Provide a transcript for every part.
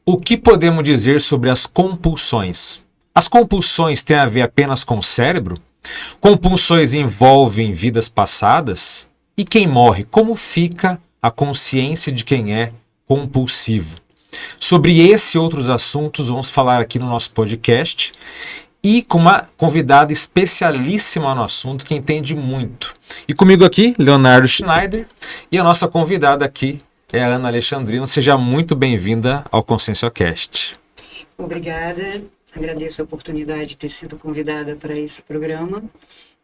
O que podemos dizer sobre as compulsões? As compulsões têm a ver apenas com o cérebro? Compulsões envolvem vidas passadas? E quem morre, como fica a consciência de quem é compulsivo? Sobre esse e outros assuntos vamos falar aqui no nosso podcast e com uma convidada especialíssima no assunto que entende muito. E comigo aqui, Leonardo Schneider, e a nossa convidada aqui é a Ana Alexandrina. Seja muito bem-vinda ao ConsciencioCast. Obrigada, agradeço a oportunidade de ter sido convidada para esse programa,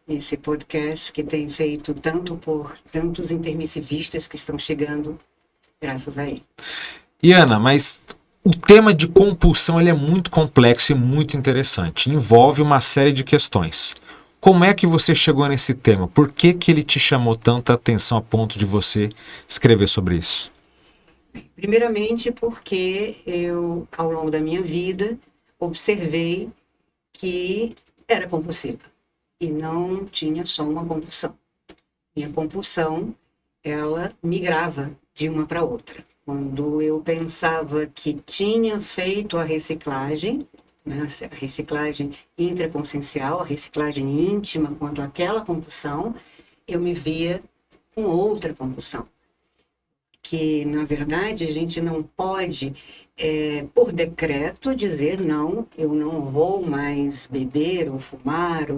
esse podcast que tem feito tanto por tantos intermissivistas que estão chegando, graças a ele. E Ana, mas o tema de compulsão ele é muito complexo e muito interessante, envolve uma série de questões. Como é que você chegou nesse tema? Por que ele te chamou tanta atenção a ponto de você escrever sobre isso? Primeiramente porque eu, ao longo da minha vida, observei que era compulsiva e não tinha só uma compulsão. Minha compulsão, ela migrava de uma para outra. Quando eu pensava que tinha feito a reciclagem, né, a reciclagem intraconsciencial, a reciclagem íntima quanto àquela compulsão, eu me via com outra compulsão. Que, na verdade, a gente não pode, por decreto, dizer não, eu não vou mais beber ou fumar,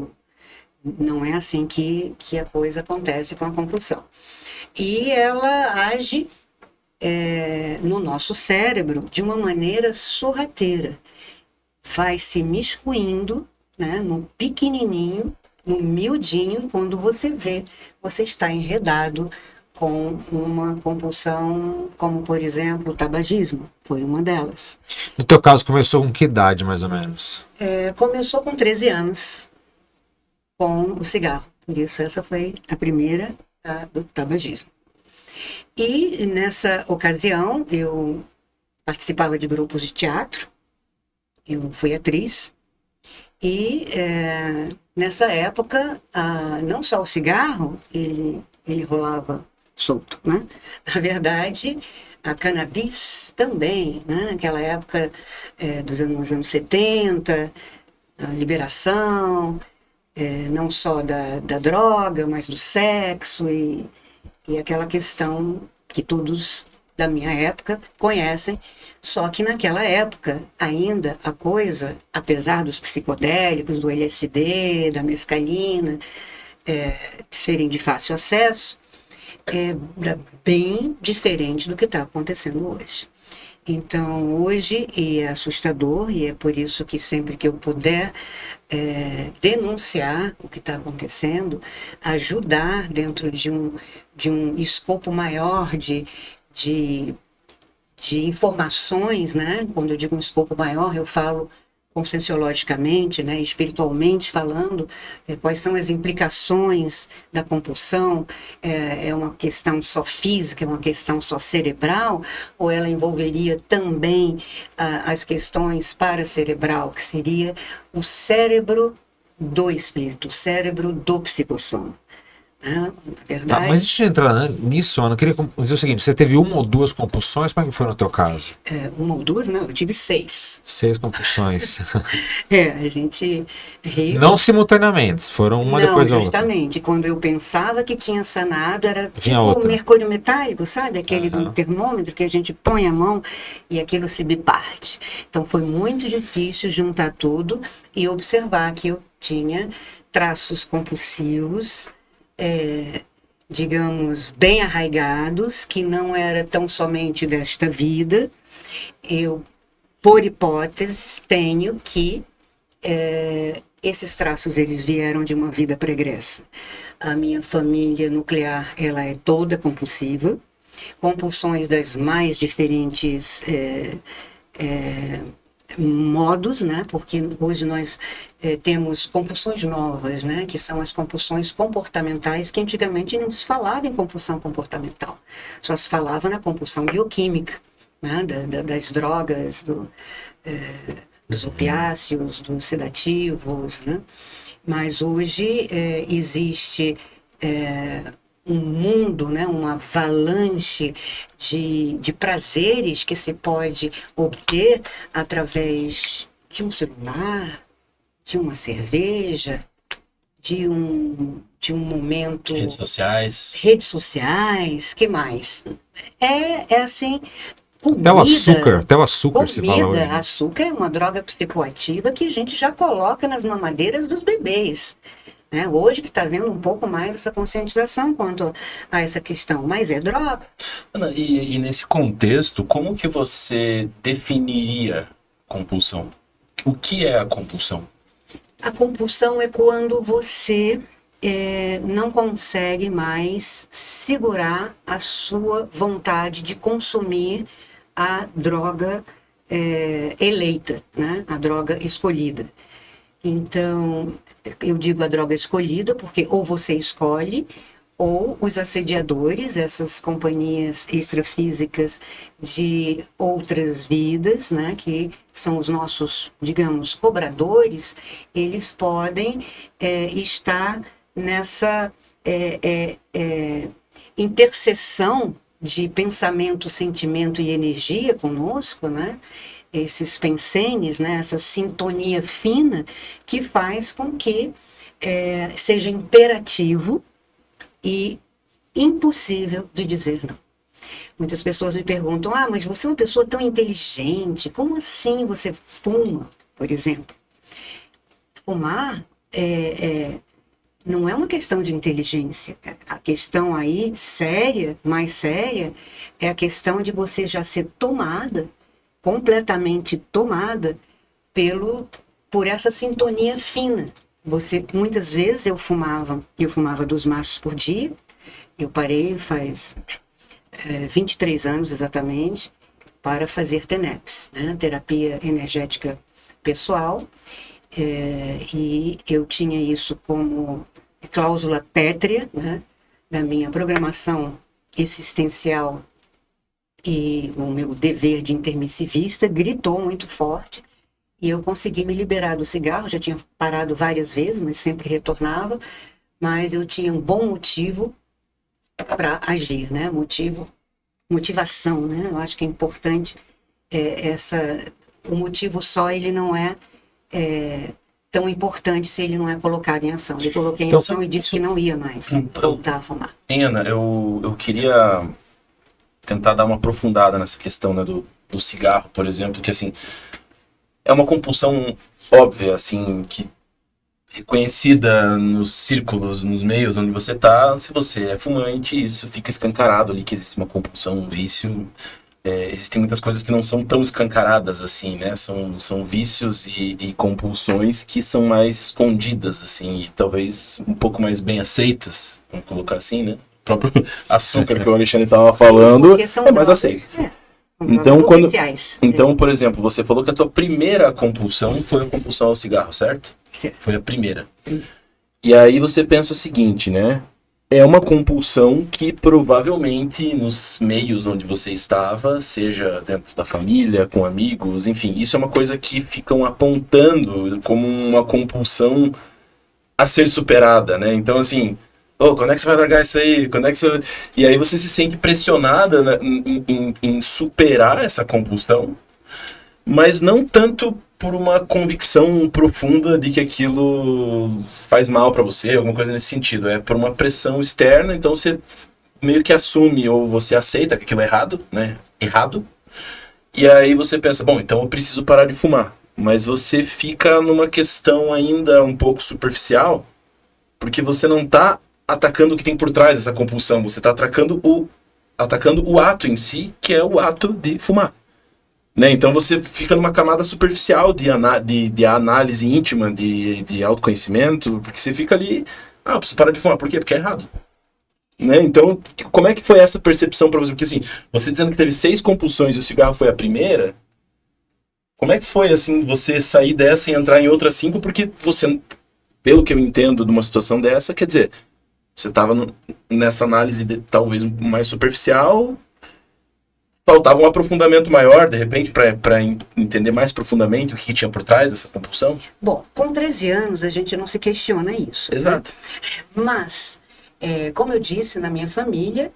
não é assim que a coisa acontece com a compulsão. E ela age no nosso cérebro de uma maneira sorrateira, vai se miscuindo, né, no pequenininho, no miudinho, quando você vê, você está enredado com uma compulsão, como por exemplo o tabagismo, foi uma delas. No teu caso começou com que idade mais ou menos? Começou com 13 anos, com o cigarro, por isso essa foi a primeira do tabagismo. E nessa ocasião eu participava de grupos de teatro, eu fui atriz, e nessa época não só o cigarro, ele rolava solto, né? Na verdade, a cannabis também, né? Naquela época dos anos 70, a liberação, não só da droga, mas do sexo e aquela questão que todos da minha época conhecem, só que naquela época ainda a coisa, apesar dos psicodélicos, do LSD, da mescalina, serem de fácil acesso, era bem diferente do que está acontecendo hoje. Então, hoje é assustador e é por isso que sempre que eu puder denunciar o que está acontecendo, ajudar dentro de um escopo maior de informações, né? Quando eu digo um escopo maior, eu falo conscienciologicamente, né, espiritualmente falando, quais são as implicações da compulsão, é uma questão só física, é uma questão só cerebral, ou ela envolveria também as questões paracerebral, que seria o cérebro do espírito, o cérebro do psicossoma. Na verdade, Tá, mas antes de entrar nisso, Ana, eu queria dizer o seguinte, você teve uma ou duas compulsões, como é que foi no teu caso? Uma ou duas, não, eu tive 6. 6 compulsões. A gente ri. Não simultaneamente, foram uma depois da outra. Não, justamente, quando eu pensava que tinha sanado, era Vinha tipo outra. mercúrio metálico, sabe? Aquele do termômetro que a gente põe a mão e aquilo se biparte. Então foi muito difícil juntar tudo e observar que eu tinha traços compulsivos, digamos, bem arraigados, que não era tão somente desta vida. Eu, por hipótese, tenho que esses traços eles vieram de uma vida pregressa. A minha família nuclear ela é toda compulsiva, compulsões das mais diferentes modos, né? Porque hoje nós temos compulsões novas, né? Que são as compulsões comportamentais, que antigamente não se falava em compulsão comportamental, só se falava na compulsão bioquímica, né? Das drogas, dos opiáceos, dos sedativos, né? Mas hoje existe um mundo, né, uma avalanche de prazeres que se pode obter através de um celular, de uma cerveja, de um momento... Redes sociais, que mais? É assim... Comida, até o açúcar se fala hoje. Açúcar é uma droga psicoativa que a gente já coloca nas mamadeiras dos bebês. Né? Hoje que está vendo um pouco mais essa conscientização quanto a essa questão, mas é droga. Ana, e nesse contexto, como que você definiria compulsão? O que é a compulsão? A compulsão é quando você não consegue mais segurar a sua vontade de consumir a droga eleita, né? A droga escolhida. Então, eu digo a droga escolhida porque ou você escolhe, ou os assediadores, essas companhias extrafísicas de outras vidas, né, que são os nossos, digamos, cobradores, eles podem estar nessa interseção de pensamento, sentimento e energia conosco, né? Esses pensenes, né? Essa sintonia fina que faz com que seja imperativo e impossível de dizer não. Muitas pessoas me perguntam, mas você é uma pessoa tão inteligente, como assim você fuma, por exemplo? Fumar não é uma questão de inteligência. A questão aí, mais séria, é a questão de você já ser tomada, completamente tomada, por essa sintonia fina. Muitas vezes eu fumava 2 maços por dia, eu parei faz 23 anos exatamente, para fazer TENEPS, né? Terapia energética pessoal, e eu tinha isso como cláusula pétrea, né, da minha programação existencial, e o meu dever de intermissivista gritou muito forte e eu consegui me liberar do cigarro. Já tinha parado várias vezes, mas sempre retornava, mas eu tinha um bom motivo para agir, né? Motivação, né? Eu acho que é importante o motivo só, ele não é tão importante se ele não é colocado em ação. Eu coloquei em ação e disse que não ia mais voltar a fumar. Ana, eu queria tentar dar uma aprofundada nessa questão, né, do cigarro, por exemplo, que assim, é uma compulsão óbvia, assim, que reconhecida nos círculos, nos meios onde você está. Se você é fumante, isso fica escancarado ali, que existe uma compulsão, um vício. Existem muitas coisas que não são tão escancaradas assim, né? São vícios e compulsões que são mais escondidas, assim, e talvez um pouco mais bem aceitas, vamos colocar assim, né? O próprio açúcar que o Alexandre estava falando é mais aceito. Então, por exemplo, você falou que a tua primeira compulsão foi a compulsão ao cigarro, certo? Sim. Foi a primeira. E aí você pensa o seguinte, né? É uma compulsão que provavelmente nos meios onde você estava, seja dentro da família, com amigos, enfim, isso é uma coisa que ficam apontando como uma compulsão a ser superada, né? Então, assim, quando é que você vai largar isso aí? Quando é que você... E aí você se sente pressionada, né, em superar essa compulsão, mas não tanto por uma convicção profunda de que aquilo faz mal para você, alguma coisa nesse sentido. É por uma pressão externa, então você meio que assume ou você aceita que aquilo é errado, né? Errado. E aí você pensa, bom, então eu preciso parar de fumar. Mas você fica numa questão ainda um pouco superficial, porque você não está atacando o que tem por trás dessa compulsão, você está atacando o ato em si, que é o ato de fumar. Né? Então você fica numa camada superficial de análise íntima, de autoconhecimento, porque você fica ali, eu preciso parar de fumar, por quê? Porque é errado. Né? Então, como é que foi essa percepção para você? Porque assim, você dizendo que teve 6 compulsões e o cigarro foi a primeira, como é que foi assim, você sair dessa e entrar em outras 5? Porque você, pelo que eu entendo de uma situação dessa, quer dizer, você estava nessa análise talvez mais superficial, faltava um aprofundamento maior, de repente, para entender mais profundamente o que tinha por trás dessa compulsão? Bom, com 13 anos a gente não se questiona isso. Exato. Né? Mas Como eu disse, na minha família,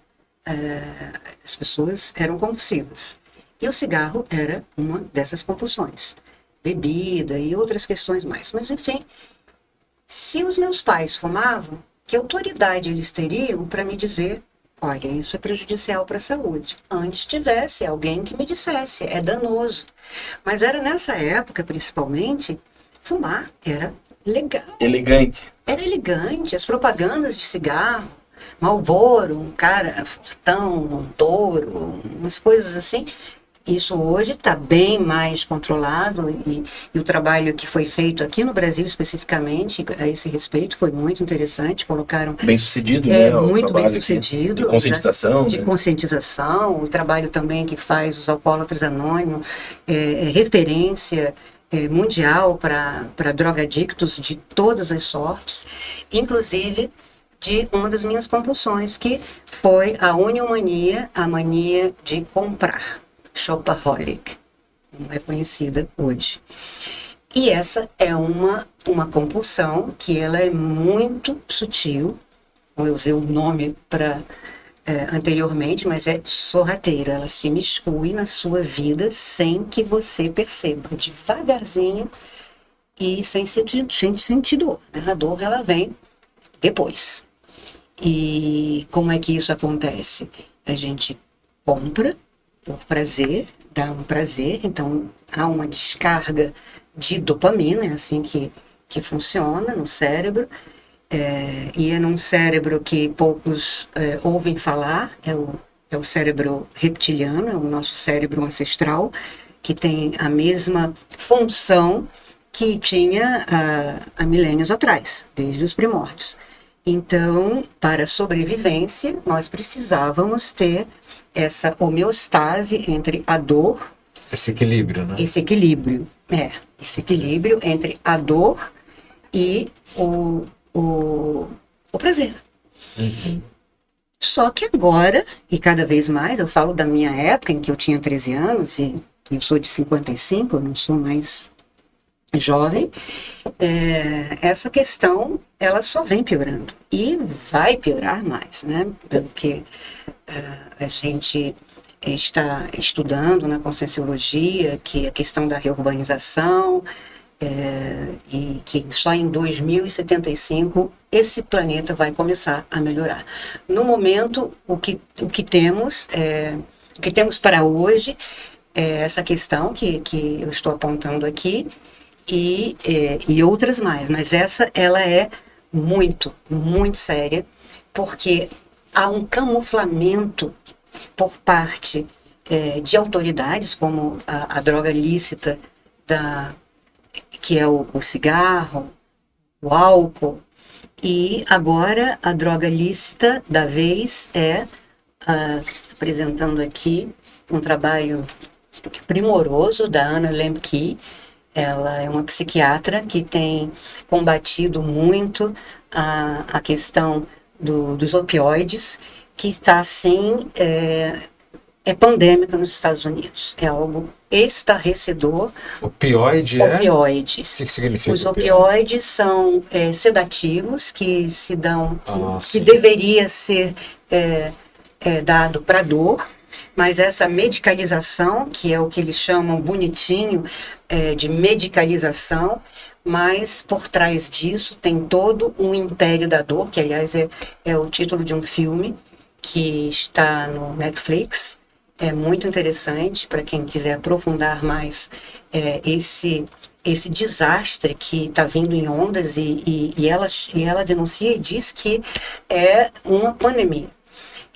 as pessoas eram compulsivas. E o cigarro era uma dessas compulsões. Bebida e outras questões mais. Mas, enfim, se os meus pais fumavam, que autoridade eles teriam para me dizer: olha, isso é prejudicial para a saúde? Antes tivesse alguém que me dissesse, é danoso. Mas era nessa época, principalmente, fumar era legal. Elegante. Era elegante. As propagandas de cigarro, Marlboro, um cara fortão, um touro, umas coisas assim. Isso hoje está bem mais controlado e o trabalho que foi feito aqui no Brasil especificamente a esse respeito foi muito interessante. Colocaram Bem sucedido, né? O muito bem trabalho sucedido de conscientização. de né? conscientização, o trabalho também que faz os alcoólatras anônimos, referência mundial para drogadictos de todas as sortes, inclusive de uma das minhas compulsões, que foi a uniomania, a mania de comprar. Shopaholic, como é conhecida hoje. E essa é uma compulsão que ela é muito sutil, eu usei o nome anteriormente, mas é sorrateira, ela se miscui na sua vida sem que você perceba, devagarzinho e sem sentir dor. Né? A dor ela vem depois. E como é que isso acontece? A gente compra por prazer, dá um prazer, então há uma descarga de dopamina, é assim que funciona no cérebro, e é num cérebro que poucos ouvem falar, é o cérebro reptiliano, é o nosso cérebro ancestral, que tem a mesma função que tinha há milênios atrás, desde os primórdios. Então, para sobrevivência, nós precisávamos ter essa homeostase entre a dor... Esse equilíbrio, né? Esse equilíbrio entre a dor e o prazer. Uhum. Só que agora, e cada vez mais, eu falo da minha época em que eu tinha 13 anos, e eu sou de 55, eu não sou mais jovem, essa questão ela só vem piorando e vai piorar mais, né? Pelo que a gente está estudando na Conscienciologia, que a questão da reurbanização, e que só em 2075 esse planeta vai começar a melhorar. No momento, o que temos para hoje é essa questão que eu estou apontando aqui, e outras mais, mas ela é muito, muito séria, porque há um camuflamento por parte de autoridades, como a droga lícita, que é o cigarro, o álcool, e agora a droga lícita da vez apresentando aqui um trabalho primoroso da Anna Lembke. Ela é uma psiquiatra que tem combatido muito a questão dos opioides, que está assim, pandêmica nos Estados Unidos. É algo estarrecedor. Opioide Opioides. O que significa? Os opioides são sedativos que se dão, que sim. deveria ser dado para dor, mas essa medicalização, que é o que eles chamam bonitinho de medicalização, mas por trás disso tem todo um império da dor, que aliás é o título de um filme que está no Netflix. É muito interessante para quem quiser aprofundar mais esse desastre que está vindo em ondas, e ela denuncia e diz que é uma pandemia.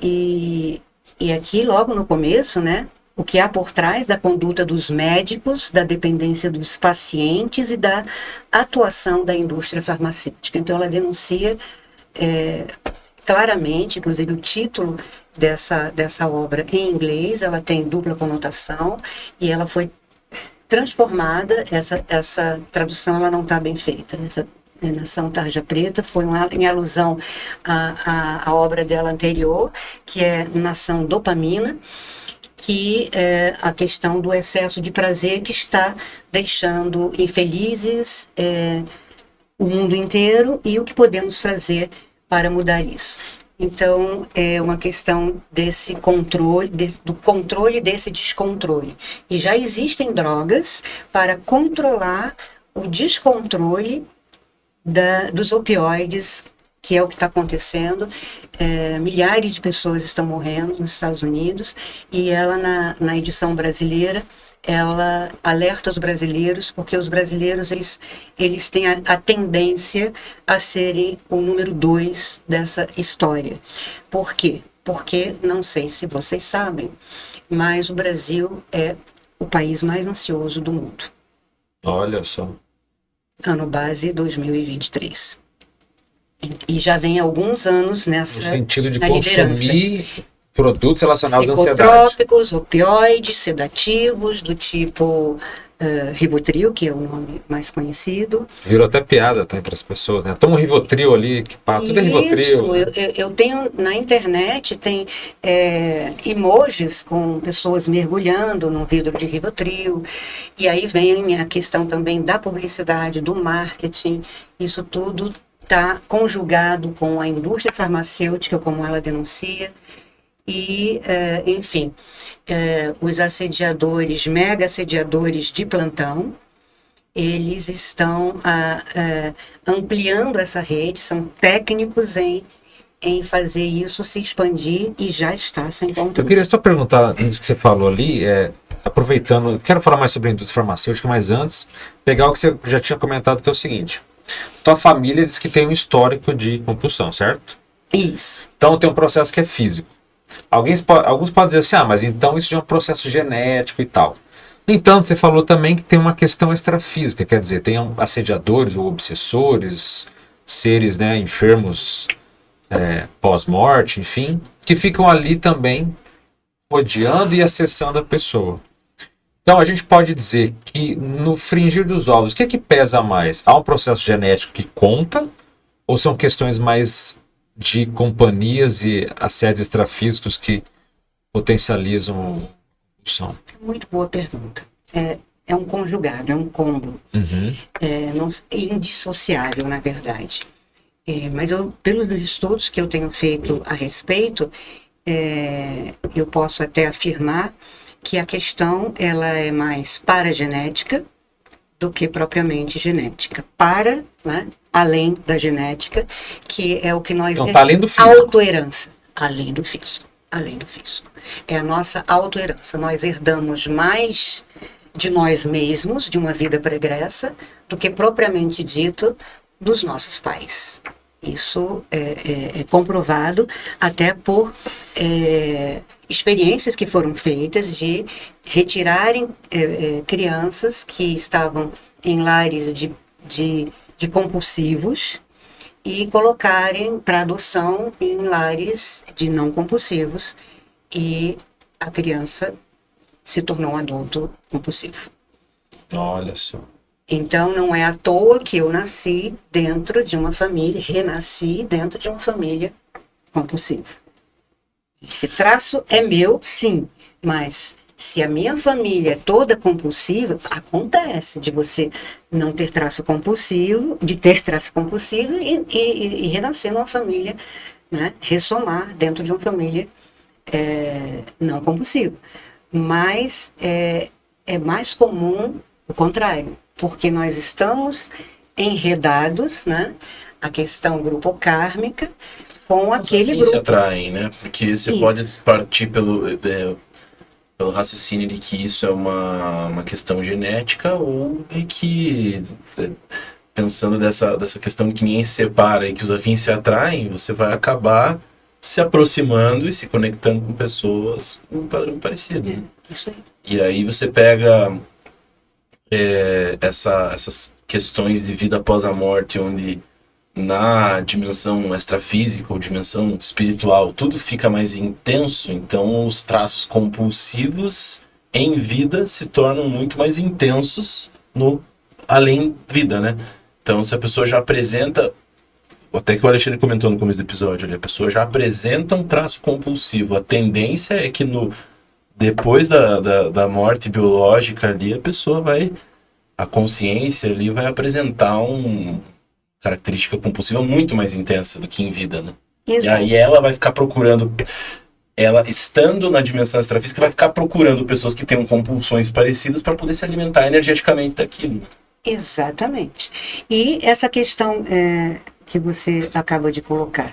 E aqui, logo no começo, né, o que há por trás da conduta dos médicos, da dependência dos pacientes e da atuação da indústria farmacêutica. Então, ela denuncia claramente, inclusive o título dessa obra em inglês, ela tem dupla conotação, e ela foi transformada, essa tradução ela não está bem feita, essa Nação Tarja Preta foi em alusão à obra dela anterior, que é Nação Dopamina, que é a questão do excesso de prazer que está deixando infelizes o mundo inteiro, e o que podemos fazer para mudar isso. Então, é uma questão desse controle, do controle desse descontrole. E já existem drogas para controlar o descontrole dos opioides, que é o que está acontecendo. Milhares de pessoas estão morrendo nos Estados Unidos, e ela, na edição brasileira, ela alerta os brasileiros, porque os brasileiros eles têm a tendência a serem o número 2 dessa história. Por quê? Porque, não sei se vocês sabem, mas o Brasil é o país mais ansioso do mundo. Olha só. Ano base 2023. E já vem há alguns anos No nessa sentido de liderança. consumir produtos relacionados à ansiedade. Psicotrópicos, opioides, sedativos, do tipo Rivotril, que é o nome mais conhecido. Virou até piada, tá, entre as pessoas, né? Toma um Rivotril ali, que pá, tudo é Rivotril. Eu tenho na internet, tem emojis com pessoas mergulhando num vidro de Rivotril. E aí vem a questão também da publicidade, do marketing. Isso tudo está conjugado com a indústria farmacêutica, como ela denuncia. E, enfim, os assediadores, mega assediadores de plantão, eles estão ampliando essa rede, são técnicos em fazer isso se expandir, e já está sem controle. Eu queria só perguntar, nisso que você falou ali, aproveitando, quero falar mais sobre a indústria farmacêutica, mas antes, pegar o que você já tinha comentado, que é o seguinte: tua família diz que tem um histórico de compulsão, certo? Isso. Então tem um processo que é físico. Alguns podem dizer assim, mas então isso já é um processo genético e tal. No entanto, você falou também que tem uma questão extrafísica, quer dizer, tem assediadores ou obsessores, seres, né, enfermos pós-morte, enfim, que ficam ali também rodeando e acessando a pessoa. Então a gente pode dizer que no fringir dos ovos, o que é que pesa mais? Há um processo genético que conta, ou são questões mais de companhias e assédios extrafísicos que potencializam a compulsão? Muito boa pergunta. É um conjugado, é um combo. É indissociável, na verdade. Mas pelos estudos que eu tenho feito a respeito, eu posso até afirmar que a questão ela é mais paragenética do que propriamente genética. Né, além da genética, que é o que nós... Não, tá além do físico. Autoherança. Além do físico. Além do físico. É a nossa autoherança. Nós herdamos mais de nós mesmos, de uma vida pregressa, do que propriamente dito dos nossos pais. Isso é comprovado até por experiências que foram feitas de retirarem crianças que estavam em lares de compulsivos e colocarem para adoção em lares de não compulsivos, e a criança se tornou um adulto compulsivo. Olha só. Então, não é à toa que eu nasci dentro de uma família, renasci dentro de uma família compulsiva. Esse traço é meu, sim, mas se a minha família é toda compulsiva, acontece de você não ter traço compulsivo, de ter traço compulsivo e renascer numa família, né, ressomar dentro de uma família não compulsiva. Mas é mais comum o contrário, porque nós estamos enredados, né, a questão grupo-kármica, com aquele grupo. Se atraem, né? Porque você pode partir pelo raciocínio de que isso é uma questão genética, ou de que, pensando dessa questão que ninguém se separa e que os afins se atraem, você vai acabar se aproximando e se conectando com pessoas com um padrão parecido. Isso aí. E aí você pega essas questões de vida após a morte, onde na dimensão extrafísica ou dimensão espiritual tudo fica mais intenso, então os traços compulsivos em vida se tornam muito mais intensos no além-vida, né? Então, se a pessoa já apresenta, até que o Alexandre comentou no começo do episódio ali, a pessoa já apresenta um traço compulsivo, a tendência é que depois da morte biológica ali, a consciência ali vai apresentar característica compulsiva muito mais intensa do que em vida, né? Exato. E aí ela vai ficar procurando, ela estando na dimensão extrafísica, vai ficar procurando pessoas que tenham compulsões parecidas para poder se alimentar energeticamente daquilo. Exatamente. E essa questão que você acaba de colocar,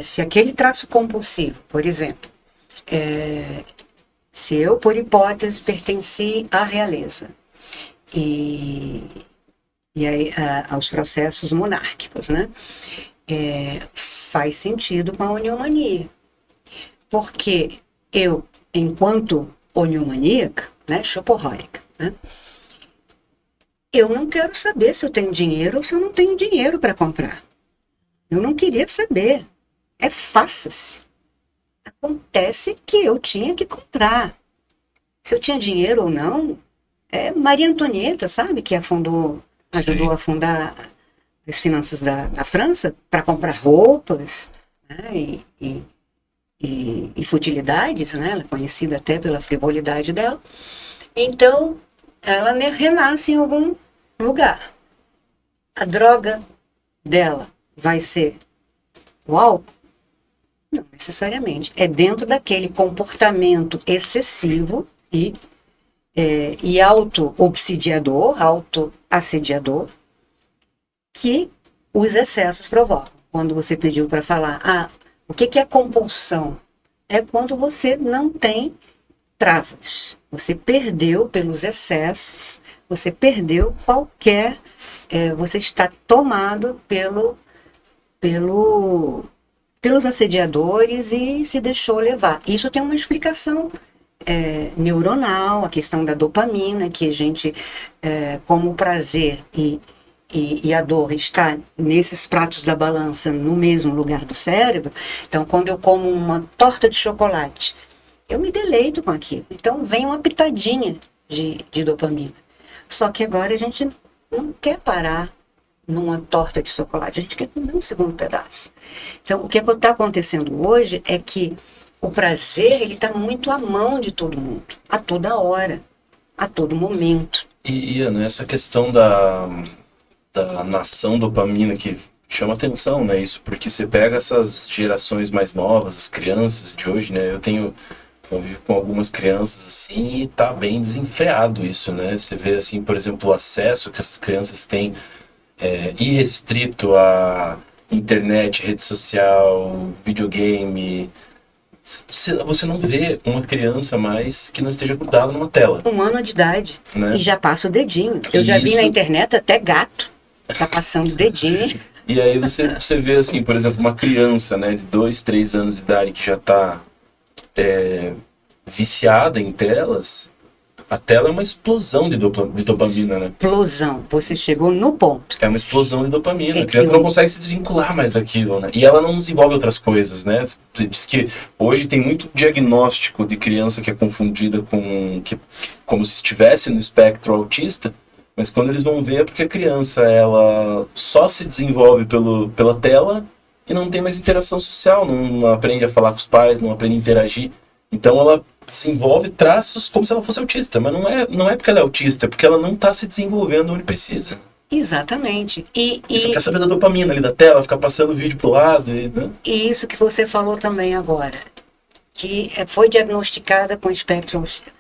se aquele traço compulsivo, por exemplo, se eu, por hipótese, pertenci à realeza e aí, aos processos monárquicos, né? Faz sentido com a oniomania. Porque eu, enquanto oniomaníaca, né, shopaholic, né, eu não quero saber se eu tenho dinheiro ou se eu não tenho dinheiro para comprar. Eu não queria saber. Faça-se. Acontece que eu tinha que comprar. Se eu tinha dinheiro ou não, Maria Antonieta, sabe, que ajudou a fundar as finanças da França para comprar roupas, né, e futilidades, né, ela é conhecida até pela frivolidade dela. Então, ela renasce em algum lugar. A droga dela vai ser o álcool? Não necessariamente. É dentro daquele comportamento excessivo e auto-obsidiador, auto-assediador, que os excessos provocam. Quando você pediu para falar, o que é compulsão? É quando você não tem travas. Você perdeu pelos excessos, você perdeu qualquer... você está tomado pelos assediadores e se deixou levar. Isso tem uma explicação neuronal, a questão da dopamina, que a gente, como o prazer e a dor está nesses pratos da balança no mesmo lugar do cérebro. Então, quando eu como uma torta de chocolate, eu me deleito com aquilo. Então, vem uma pitadinha de dopamina. Só que agora a gente não quer parar numa torta de chocolate, a gente quer comer um segundo pedaço. Então, o que está acontecendo hoje é que o prazer, ele está muito à mão de todo mundo, a toda hora, a todo momento. E Ana, essa questão da nação dopamina que chama atenção, né? Isso porque você pega essas gerações mais novas, as crianças de hoje, né? Eu convivo com algumas crianças assim e tá bem desenfreado isso, né? Você vê assim, por exemplo, o acesso que essas crianças têm irrestrito a internet, rede social, videogame. Você não vê uma criança mais que não esteja grudada numa tela. 1 ano de idade, né? E já passa o dedinho. Eu já vi na internet até gato tá passando o dedinho. E aí você vê assim, por exemplo, uma criança, né, de 2, 3 anos de idade que já está viciada em telas. A tela é uma explosão de dopamina, né? Explosão. Você chegou no ponto. É uma explosão de dopamina. A criança não consegue se desvincular mais daquilo, né? E ela não desenvolve outras coisas, né? Diz que hoje tem muito diagnóstico de criança que é confundida como se estivesse no espectro autista, mas quando eles vão ver é porque a criança ela só se desenvolve pela tela e não tem mais interação social, não aprende a falar com os pais, não aprende a interagir. Então ela desenvolve traços como se ela fosse autista, mas não é porque ela é autista, é porque ela não está se desenvolvendo onde precisa. Exatamente. E você quer saber da dopamina ali da tela, ficar passando o vídeo pro lado. Né? E isso que você falou também agora, que foi diagnosticada com espectro autista.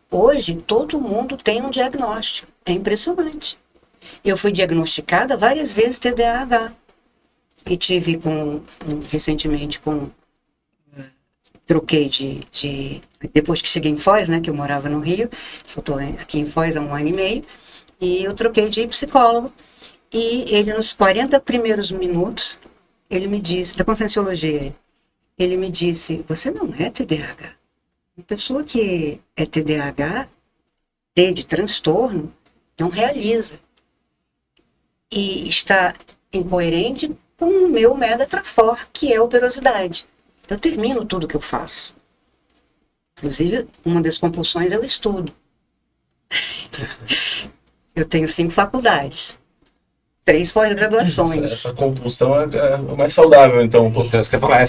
Hoje, todo mundo tem um diagnóstico. É impressionante. Eu fui diagnosticada várias vezes TDAH. E tive recentemente troquei depois que cheguei em Foz, né, que eu morava no Rio, só estou aqui em Foz há 1 ano e meio, e eu troquei de psicólogo, e ele nos 40 primeiros minutos, ele me disse, da Conscienciologia, ele me disse, você não é TDAH. Uma pessoa que é TDAH, T de transtorno, não realiza. E está incoerente com o meu Megatrafor, que é a operosidade. Eu termino tudo que eu faço. Inclusive, uma das compulsões é o estudo. Eu tenho 5 faculdades. 3 pós-graduações. Essa compulsão é mais saudável, então. Então, você quer falar,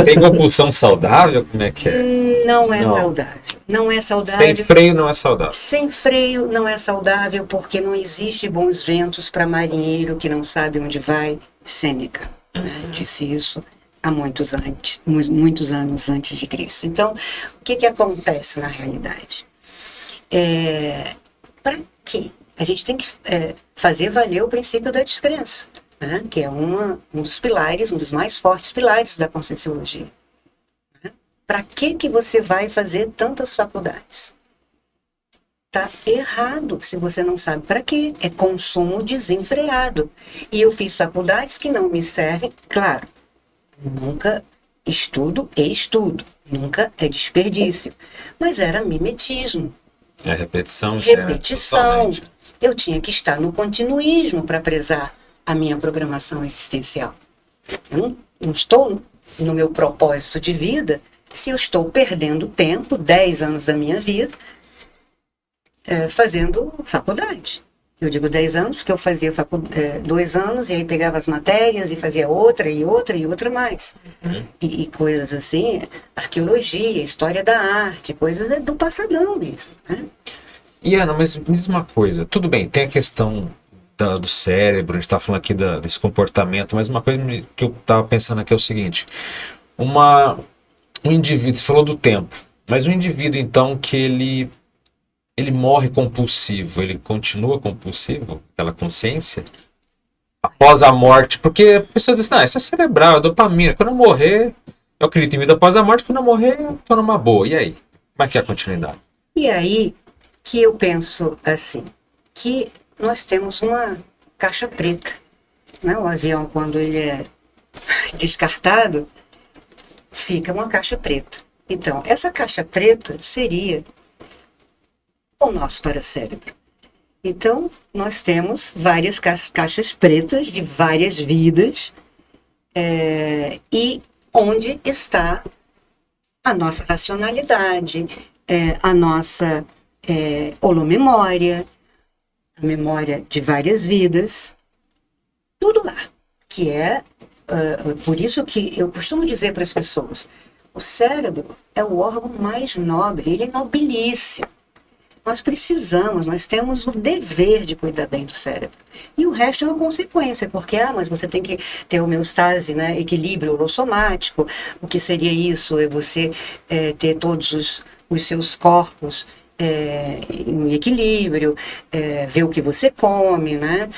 tem compulsão saudável? Como é que é? Não é Não. saudável. Não é saudável. Sem freio não é saudável. Sem freio não é saudável porque não existe bons ventos para marinheiro que não sabe onde vai. Sêneca, né, disse isso há muitos anos antes de Cristo. Então, o que acontece na realidade? Para quê? A gente tem que fazer valer o princípio da descrença, né, que é um dos pilares, um dos mais fortes pilares da Conscienciologia. Para que você vai fazer tantas faculdades? Tá errado se você não sabe para quê. É consumo desenfreado. E eu fiz faculdades que não me servem, claro. Nunca estudo, nunca é desperdício. Mas era mimetismo. É repetição. Repetição. Eu tinha que estar no continuismo para prezar a minha programação existencial. Eu não estou no meu propósito de vida se eu estou perdendo tempo, 10 anos da minha vida, fazendo faculdade. Eu digo 10 anos porque eu fazia 2 anos e aí pegava as matérias e fazia outra e outra mais. E coisas assim, arqueologia, história da arte, coisas do passadão mesmo, né? E Ana, mas me diz uma coisa, tudo bem, tem a questão do cérebro, a gente está falando aqui desse comportamento, mas uma coisa que eu estava pensando aqui é o seguinte, um indivíduo, você falou do tempo, mas um indivíduo então que ele morre compulsivo, ele continua compulsivo, aquela consciência, após a morte, porque a pessoa diz, não, isso é cerebral, é dopamina, quando eu morrer, eu acredito em vida após a morte, quando eu morrer, eu tô numa boa, e aí? Como é que é a continuidade? E aí que eu penso assim, que nós temos uma caixa preta, né? O avião, quando ele é descartado, fica uma caixa preta. Então, essa caixa preta seria o nosso paracérebro. Então, nós temos várias caixas pretas de várias vidas, e onde está a nossa racionalidade, a nossa holomemória, a memória de várias vidas, tudo lá, que por isso que eu costumo dizer para as pessoas, o cérebro é o órgão mais nobre, ele é nobilíssimo. Nós temos o dever de cuidar bem do cérebro. E o resto é uma consequência, porque, mas você tem que ter homeostase, né, equilíbrio holossomático. O que seria isso? É você ter todos os seus corpos em equilíbrio, ver o que você come, né?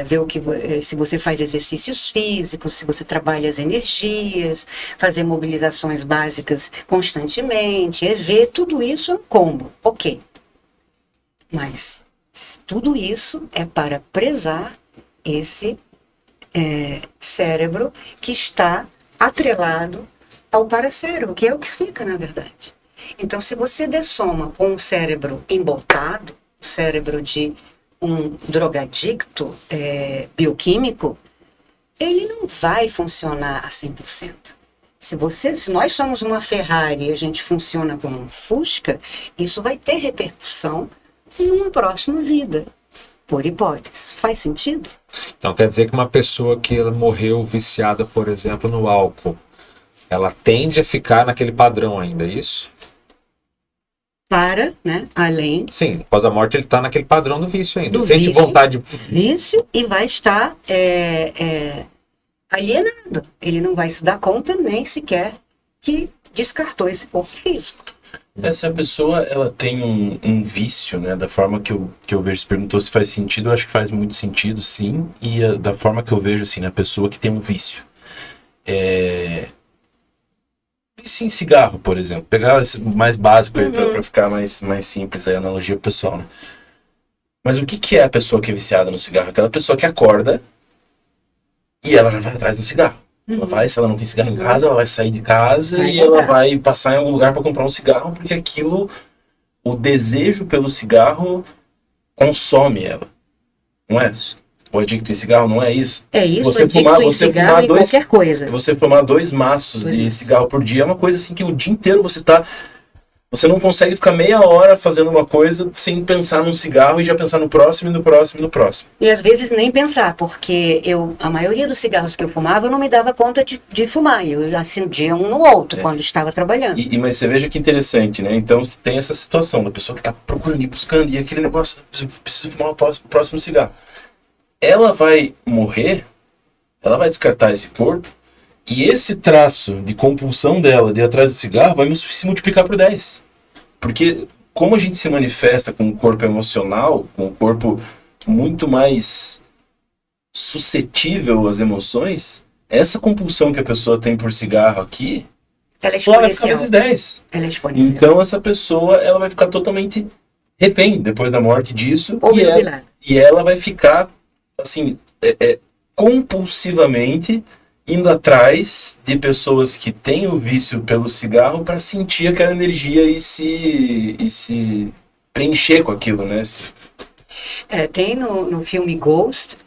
Ver se você faz exercícios físicos, se você trabalha as energias, fazer mobilizações básicas constantemente, ver tudo isso é um combo, ok. Mas tudo isso é para prezar esse cérebro que está atrelado ao paracérebro, que é o que fica, na verdade. Então, se você dessoma com um cérebro embotado, o cérebro de um drogadicto bioquímico, ele não vai funcionar a 100%. Se nós somos uma Ferrari e a gente funciona como um Fusca, isso vai ter repercussão em uma próxima vida, por hipótese. Faz sentido? Então quer dizer que uma pessoa que ela morreu viciada, por exemplo, no álcool, ela tende a ficar naquele padrão ainda, é isso? Né? Além. Sim, após a morte ele está naquele padrão do vício ainda. Do Sente vontade de vício e vai estar alienado. Ele não vai se dar conta nem sequer que descartou esse corpo físico. Se a pessoa ela tem um vício, né, da forma que eu vejo, você perguntou se faz sentido, eu acho que faz muito sentido, sim. E da forma que eu vejo, assim, na pessoa que tem um vício. Vício em cigarro, por exemplo. Pegar esse mais básico aí pra ficar mais simples aí, a analogia pro pessoal, né? Mas o que é a pessoa que é viciada no cigarro? Aquela pessoa que acorda e ela já vai atrás do cigarro. Ela vai, se ela não tem cigarro em casa, ela vai sair de casa e ela vai passar em algum lugar para comprar um cigarro, porque aquilo, o desejo pelo cigarro consome ela. Não é? O adicto em cigarro não é isso? É isso, você fumar qualquer coisa. Você fumar 2 maços de cigarro por dia é uma coisa assim que o dia inteiro você Você não consegue ficar meia hora fazendo uma coisa sem pensar num cigarro e já pensar no próximo, e no próximo, e no próximo. E às vezes nem pensar, porque a maioria dos cigarros que eu fumava, eu não me dava conta de fumar. Eu acendia um no outro quando estava trabalhando. Mas você veja que interessante, né? Então tem essa situação da pessoa que está procurando e buscando, e aquele negócio, preciso fumar o próximo cigarro. Ela vai morrer, ela vai descartar esse corpo, e esse traço de compulsão dela de ir atrás do cigarro vai se multiplicar por 10. Porque como a gente se manifesta com o corpo emocional, com o corpo muito mais suscetível às emoções, essa compulsão que a pessoa tem por cigarro aqui, Ela é ela vai ficar exponencial. vezes 10. Ela é exponencial. Então essa pessoa ela vai ficar totalmente refém depois da morte disso, e ela vai ficar assim, compulsivamente indo atrás de pessoas que têm o vício pelo cigarro para sentir aquela energia e se preencher com aquilo, né? Tem no filme Ghost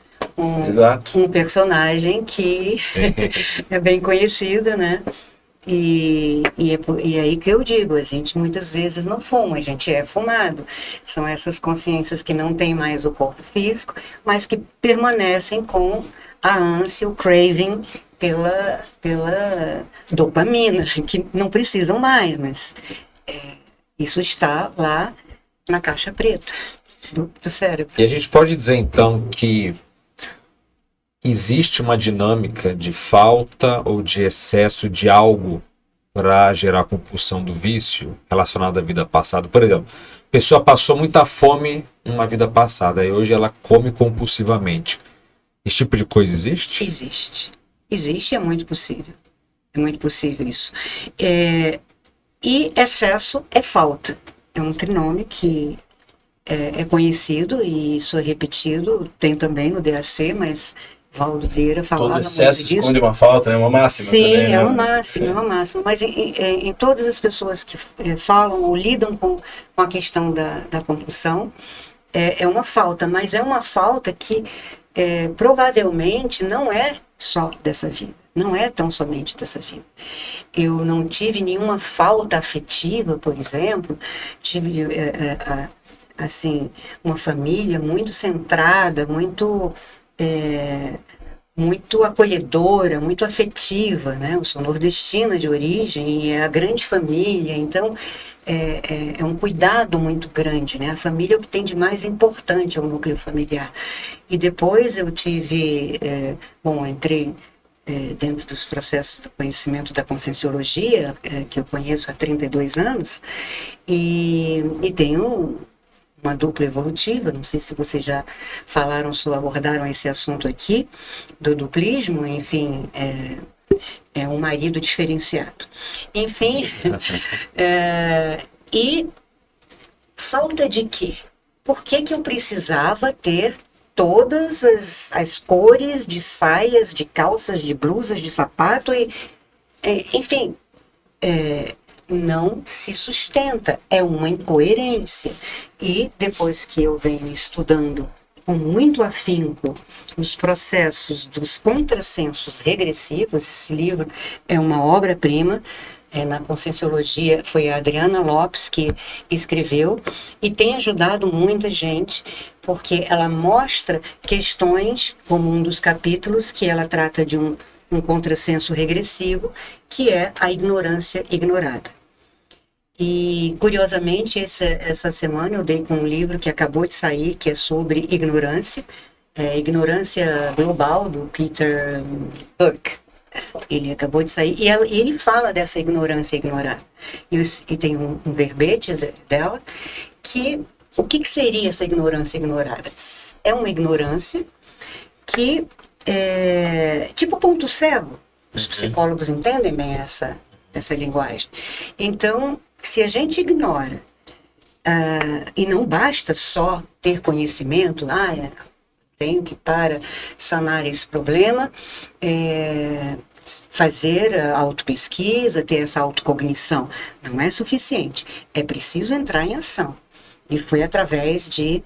Exato. um personagem que é bem conhecido, né? E aí que eu digo, a gente muitas vezes não fuma, a gente é fumado. São essas consciências que não têm mais o corpo físico, mas que permanecem com a ânsia, o craving pela dopamina, que não precisam mais, mas isso está lá na caixa preta do cérebro. E a gente pode dizer então que existe uma dinâmica de falta ou de excesso de algo para gerar compulsão do vício relacionado à vida passada. Por exemplo, a pessoa passou muita fome numa vida passada e hoje ela come compulsivamente. Esse tipo de coisa existe? Existe. Existe, é muito possível. É muito possível isso. E excesso é falta. É um trinômio que é conhecido e isso é repetido. Tem também no DAC, mas Valdo Vieira falava todo excesso muito disso. esconde uma falta, né? Uma máxima. Sim, também, é né? uma máxima, é uma máxima. Mas em todas as pessoas que falam ou lidam com a questão da compulsão, é uma falta, mas é uma falta que provavelmente não é só dessa vida, não é tão somente dessa vida. Eu não tive nenhuma falta afetiva, por exemplo, tive assim, uma família muito centrada, muito acolhedora, muito afetiva, né? Eu sou nordestina de origem e é a grande família, então é um cuidado muito grande, né? A família é o que tem de mais importante, é o núcleo familiar. E depois eu tive, entrei dentro dos processos de conhecimento da Conscienciologia, que eu conheço há 32 anos, e tenho uma dupla evolutiva, não sei se vocês já falaram ou abordaram esse assunto aqui, do duplismo, enfim, é um marido diferenciado. Enfim, e falta de quê? Por que eu precisava ter todas as cores de saias, de calças, de blusas, de sapato, enfim, não se sustenta, é uma incoerência. E depois que eu venho estudando com muito afinco os processos dos contrassensos regressivos, esse livro é uma obra-prima, na Conscienciologia foi a Adriana Lopes que escreveu e tem ajudado muita gente, porque ela mostra questões, como um dos capítulos, que ela trata de um contrassenso regressivo, que é a ignorância ignorada. E, curiosamente, essa semana eu dei com um livro que acabou de sair, que é sobre ignorância, Ignorância Global, do Peter Burke. Ele acabou de sair, e ele fala dessa ignorância ignorada. E tem um verbete dela, que o que seria essa ignorância ignorada? É uma ignorância que tipo ponto cego. Os psicólogos entendem bem essa linguagem. Então, se a gente ignora, e não basta só ter conhecimento, tenho que, para sanar esse problema, fazer a autopesquisa, ter essa autocognição. Não é suficiente. É preciso entrar em ação. E foi através de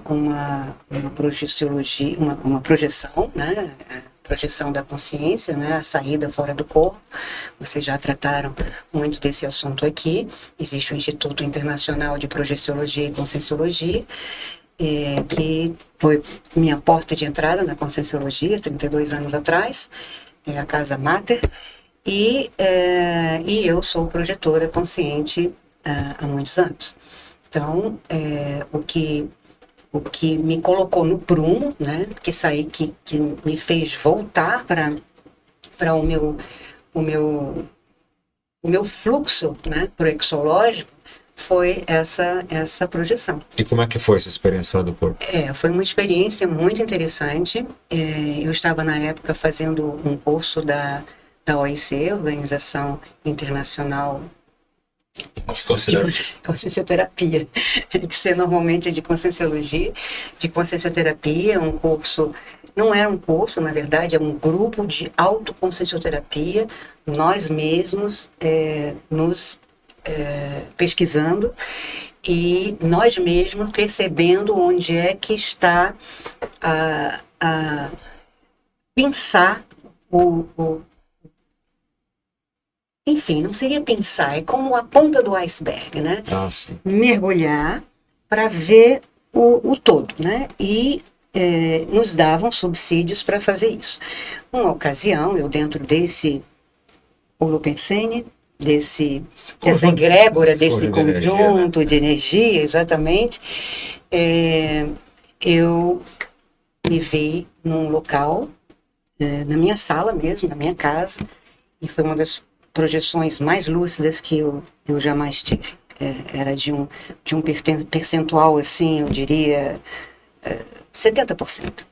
uma projeciologia, uma projeção, né, projeção da consciência, né, a saída fora do corpo. Vocês já trataram muito desse assunto aqui. Existe o Instituto Internacional de Projeciologia e Conscienciologia, que foi minha porta de entrada na Conscienciologia, 32 anos atrás, a Casa Mater, e eu sou projetora consciente há muitos anos. Então, o que me colocou no prumo, né, que me fez voltar para o meu fluxo, né, proexológico, foi essa projeção. E como é que foi essa experiência fora do corpo? Foi uma experiência muito interessante. Eu estava, na época, fazendo um curso da OIC, Organização Internacional de Consciencioterapia, que normalmente é de Conscienciologia, de Consciencioterapia, um curso, não era um curso, na verdade, é um grupo de autoconsciencioterapia, nós mesmos nos pesquisando e nós mesmos percebendo onde é que está a pensar enfim, não seria pensar, é como a ponta do iceberg, né? Sim. Mergulhar para ver o todo, né? E nos davam subsídios para fazer isso. Uma ocasião, eu dentro desse holopensene, dessa egrégora, desse conjunto de energia, exatamente, eu me vi num local, na minha sala mesmo, na minha casa, e foi uma das projeções mais lúcidas que eu jamais tive. Era de um percentual, assim, eu diria, 70%.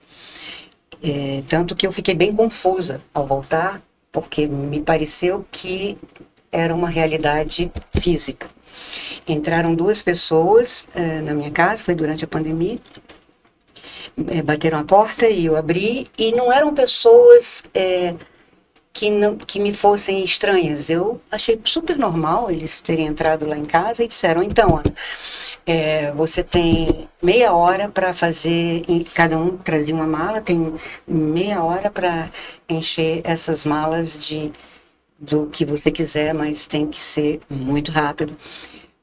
Tanto que eu fiquei bem confusa ao voltar, porque me pareceu que era uma realidade física. Entraram 2 pessoas na minha casa, foi durante a pandemia, bateram a porta e eu abri, e não eram pessoas que me fossem estranhas. Eu achei super normal eles terem entrado lá em casa e disseram, então, Ana, você tem meia hora para fazer, cada um trazia uma mala, tem meia hora para encher essas malas do que você quiser, mas tem que ser muito rápido.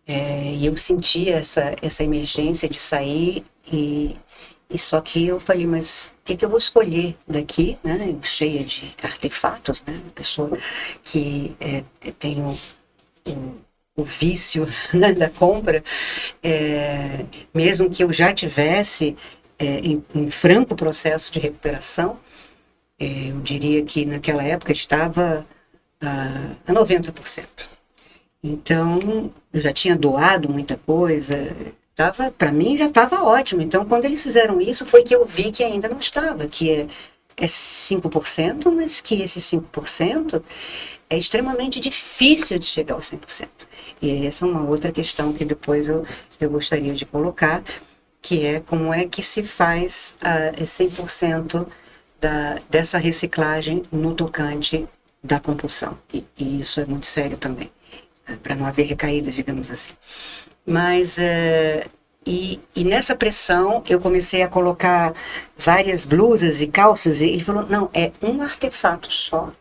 E eu senti essa emergência de sair e só que eu falei, mas o que eu vou escolher daqui, né, cheia de artefatos, né, pessoa que tem o vício, né, da compra, mesmo que eu já tivesse em franco processo de recuperação, eu diria que naquela época estava a 90%. Então, eu já tinha doado muita coisa, para mim já estava ótimo. Então, quando eles fizeram isso, foi que eu vi que ainda não estava, que é 5%, mas que esse 5% é extremamente difícil de chegar ao 100%. E essa é uma outra questão que depois eu gostaria de colocar, que é como é que se faz 100% dessa reciclagem no tocante da compulsão. E isso é muito sério também, para não haver recaídas, digamos assim. Mas, e nessa pressão, eu comecei a colocar várias blusas e calças, e ele falou, não, é um artefato só,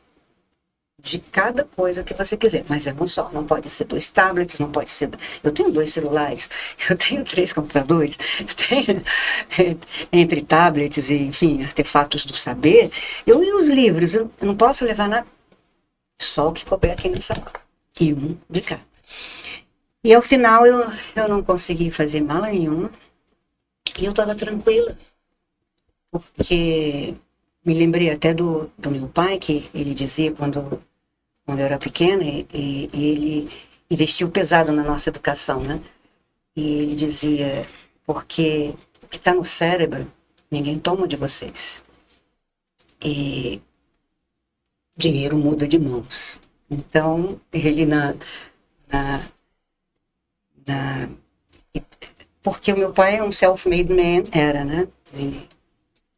de cada coisa que você quiser, mas é um só, não pode ser 2 tablets, não pode ser... Eu tenho 2 celulares, eu tenho 3 computadores, eu tenho, entre tablets e, enfim, artefatos do saber, eu e os livros, eu não posso levar nada, só o que couber aqui nessa mala, e um de cá. E ao final eu não consegui fazer mala nenhuma, e eu estava tranquila, porque me lembrei até do meu pai, que ele dizia quando eu era pequena, e ele investiu pesado na nossa educação, né? E ele dizia, porque o que está no cérebro, ninguém toma de vocês. E dinheiro muda de mãos. Então, ele porque o meu pai é um self-made man, né? Ele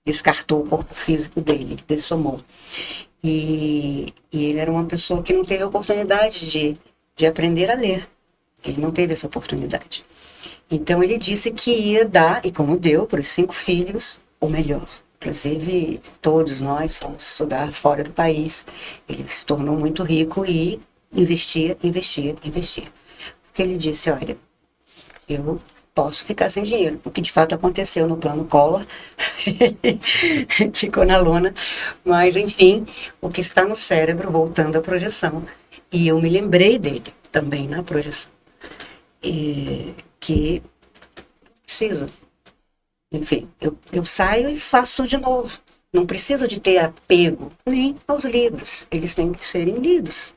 descartou o corpo físico dele, ele dessomou. E ele era uma pessoa que não teve a oportunidade de aprender a ler. Ele não teve essa oportunidade. Então ele disse que ia dar, e como deu, para os 5 filhos, o melhor. Inclusive, todos nós fomos estudar fora do país. Ele se tornou muito rico e investia. Porque ele disse, olha, eu posso ficar sem dinheiro, o que de fato aconteceu no plano Collor, ficou na lona, mas enfim, o que está no cérebro, voltando à projeção, e eu me lembrei dele também na projeção, e que precisa, enfim, eu saio e faço tudo de novo, não preciso de ter apego nem aos livros, eles têm que serem lidos,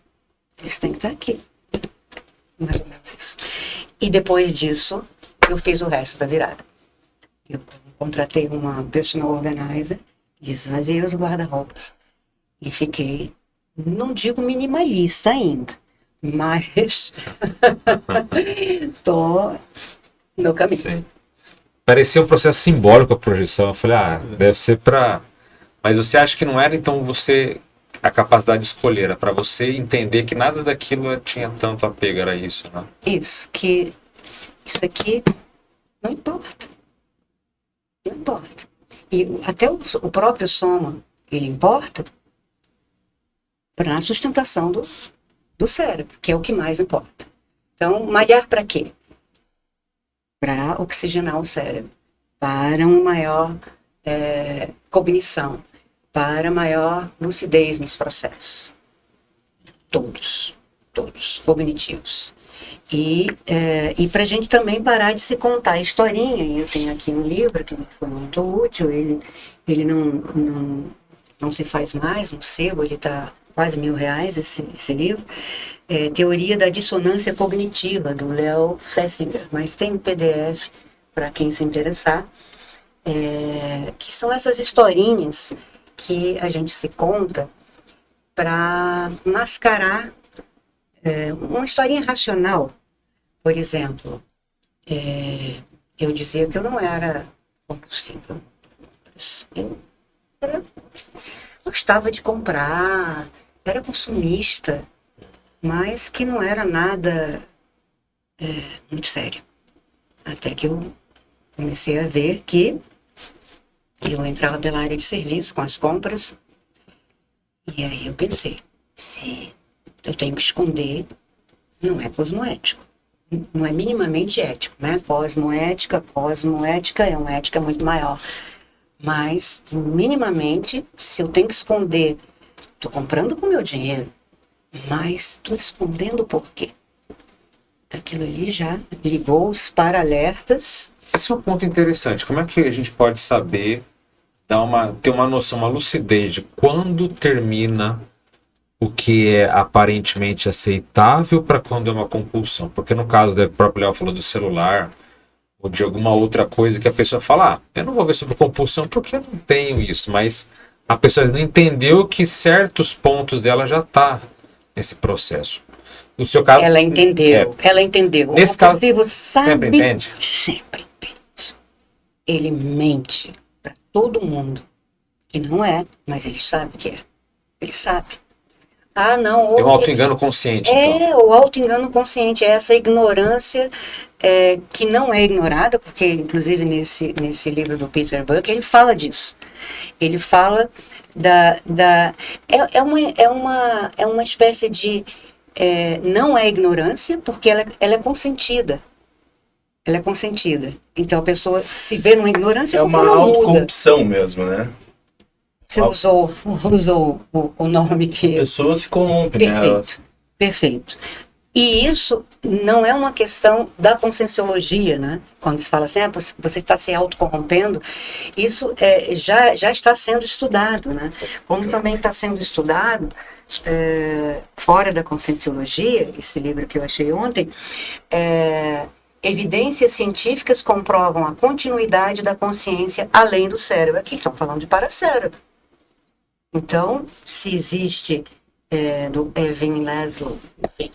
eles têm que estar aqui, mais ou menos isso. E depois disso, eu fiz o resto da virada. Eu contratei uma personal organizer, esvaziei os guarda-roupas e fiquei, não digo minimalista ainda, mas estou no caminho. Sim. Parecia um processo simbólico a projeção. Eu falei, deve ser para... Mas você acha que não era, então, você... A capacidade de escolher, era para você entender que nada daquilo tinha tanto apego, era isso, né? Isso, que isso aqui não importa. Não importa. E até o próprio soma, ele importa para a sustentação do cérebro, que é o que mais importa. Então, malhar para quê? Para oxigenar o cérebro, para uma maior cognição, para maior lucidez nos processos. Todos cognitivos. E para a gente também parar de se contar historinha, e eu tenho aqui um livro que me foi muito útil, ele não se faz mais no sebo, ele está quase R$1.000 esse livro, Teoria da Dissonância Cognitiva, do Leo Festinger, mas tem um PDF para quem se interessar, que são essas historinhas que a gente se conta para mascarar uma historinha racional. Por exemplo, eu dizia que eu não era compulsiva. Eu gostava de comprar, era consumista, mas que não era nada muito sério. Até que eu comecei a ver que eu entrava pela área de serviço com as compras, e aí eu pensei, se eu tenho que esconder, não é cosmoético, não é minimamente ético, né? Cosmoética é uma ética muito maior, mas minimamente, se eu tenho que esconder, estou comprando com meu dinheiro, mas estou escondendo por quê? Aquilo ali já ligou os para-alertas. Esse é um ponto interessante. Como é que a gente pode saber, ter uma noção, uma lucidez de quando termina o que é aparentemente aceitável para quando é uma compulsão? Porque no caso do próprio Léo falou do celular, ou de alguma outra coisa que a pessoa fala, eu não vou ver sobre compulsão porque eu não tenho isso, mas a pessoa não entendeu que certos pontos dela já tá nesse processo. No seu caso... Ela entendeu. Nesse o caso, compulsivo sabe... sempre entende? Sempre entende. Ele mente para todo mundo. E não é, mas ele sabe o que é. Ele sabe. Ah, não... É um auto-engano consciente. Então. O auto-engano consciente. É essa ignorância que não é ignorada, porque, inclusive, nesse livro do Peter Buck, ele fala disso. Ele fala é uma espécie de... não é ignorância, porque ela é consentida. Ela é consentida. Então, a pessoa se vê numa ignorância... É uma autocorrupção mesmo, né? Você usou o nome que... A pessoa se corrompe, né? Perfeito. E isso não é uma questão da conscienciologia, né? Quando se fala assim, você está se autocorrompendo, isso já está sendo estudado, né? Como também está sendo estudado, fora da conscienciologia, esse livro que eu achei ontem, evidências científicas comprovam a continuidade da consciência além do cérebro. Aqui estão falando de paracérebro. Então, se existe... do Ervin Laszlo, enfim.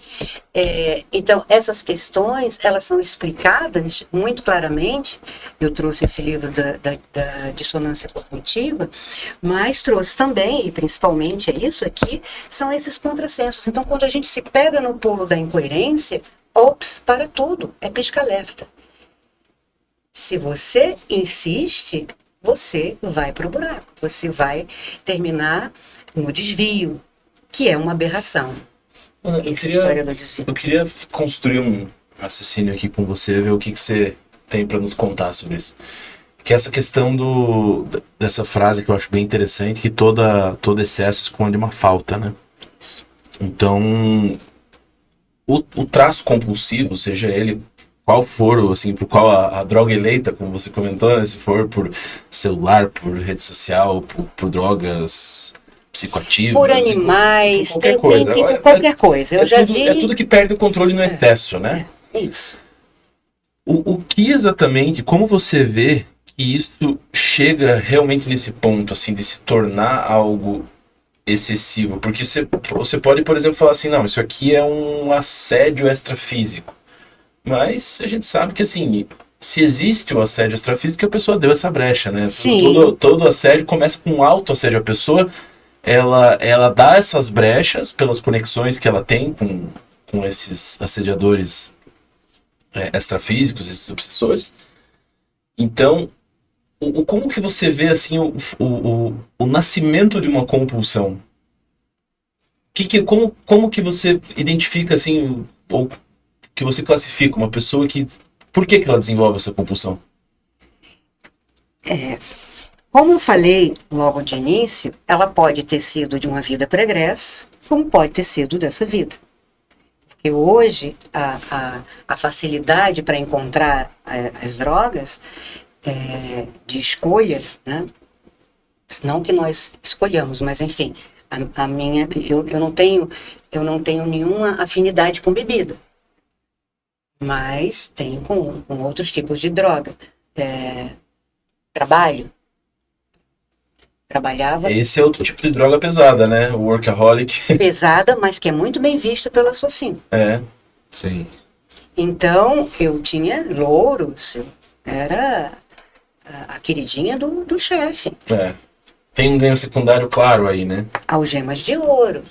Então, essas questões, elas são explicadas muito claramente. Eu trouxe esse livro da dissonância cognitiva, mas trouxe também, e principalmente isso aqui, são esses contrassensos. Então, quando a gente se pega no pulo da incoerência, para tudo, é pisca-alerta. Se você insiste, você vai para o buraco, você vai terminar no desvio, que é uma aberração. Ana, Essa história do desvio. eu queria construir um raciocínio aqui com você, ver o que você tem para nos contar sobre isso. Que é essa questão dessa frase que eu acho bem interessante, que todo excesso esconde uma falta, né? Então, o traço compulsivo, seja ele qual for, assim, por qual a droga eleita, como você comentou, né? Se for por celular, por rede social, por drogas psicoativas, Por animais, por qualquer coisa. por qualquer coisa. Eu já vi... É tudo que perde o controle no excesso, né? Isso. O que exatamente, como você vê que isso chega realmente nesse ponto, assim, de se tornar algo excessivo? Porque você pode, por exemplo, falar assim, não, isso aqui é um assédio extrafísico. Mas a gente sabe que, assim, se existe o assédio extrafísico, a pessoa deu essa brecha, né? Sim. Todo assédio começa com um autoassédio. A pessoa, ela dá essas brechas pelas conexões que ela tem com esses assediadores extrafísicos, esses obsessores. Então, como que você vê, assim, o nascimento de uma compulsão? Como que você identifica, assim, ou que você classifica uma pessoa que... Por que ela desenvolve essa compulsão? Como eu falei logo de início, ela pode ter sido de uma vida pregressa, como pode ter sido dessa vida. Porque hoje a facilidade para encontrar as drogas de escolha, né? Não que nós escolhamos, mas enfim, eu não tenho nenhuma afinidade com bebida. Mas tenho com outros tipos de droga. Trabalhava Esse é outro tipo de droga pesada, né? O workaholic. pesada, mas que é muito bem vista pela sociedade. Sim. Então, eu tinha louros, eu era a queridinha do chefe. Tem um ganho secundário claro aí, né? Algemas de ouro,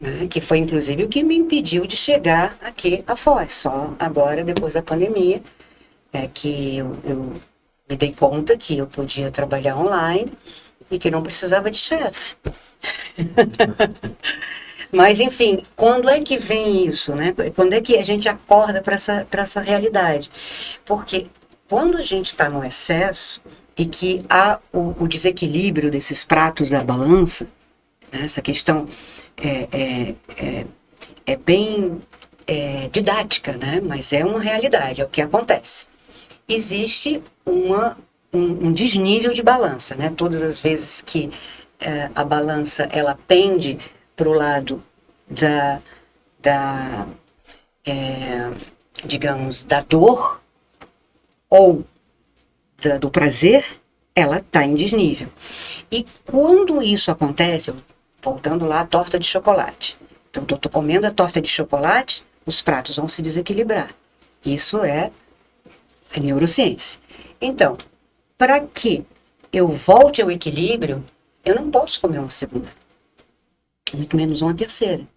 né? Que foi inclusive o que me impediu de chegar aqui a Foz. Só agora, depois da pandemia, que eu me dei conta que eu podia trabalhar online e que não precisava de chefe. Mas, enfim, quando é que vem isso, né? Quando é que a gente acorda para essa realidade? Porque quando a gente está no excesso e que há o desequilíbrio desses pratos da balança, né? Essa questão é bem didática, né? Mas é uma realidade, é o que acontece. Existe um desnível de balança, né? Todas as vezes que a balança ela pende para o lado digamos, da dor ou do prazer, ela está em desnível. E quando isso acontece, voltando lá à torta de chocolate. Então, eu estou comendo a torta de chocolate, os pratos vão se desequilibrar. Isso é neurociência. Então, para que eu volte ao equilíbrio, eu não posso comer uma segunda. Muito menos uma terceira.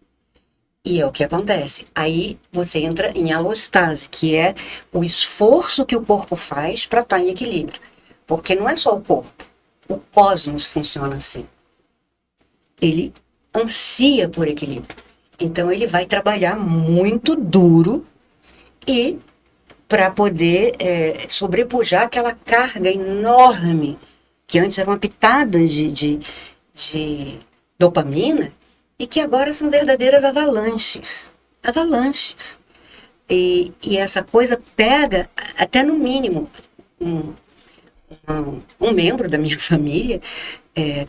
E é o que acontece. Aí você entra em alostase, que é o esforço que o corpo faz para estar em equilíbrio. Porque não é só o corpo. O cosmos funciona assim. Ele ansia por equilíbrio. Então ele vai trabalhar muito duro e para poder sobrepujar aquela carga enorme, que antes eram pitadas de dopamina, e que agora são verdadeiras avalanches. Avalanches. E essa coisa pega, até no mínimo, um membro da minha família,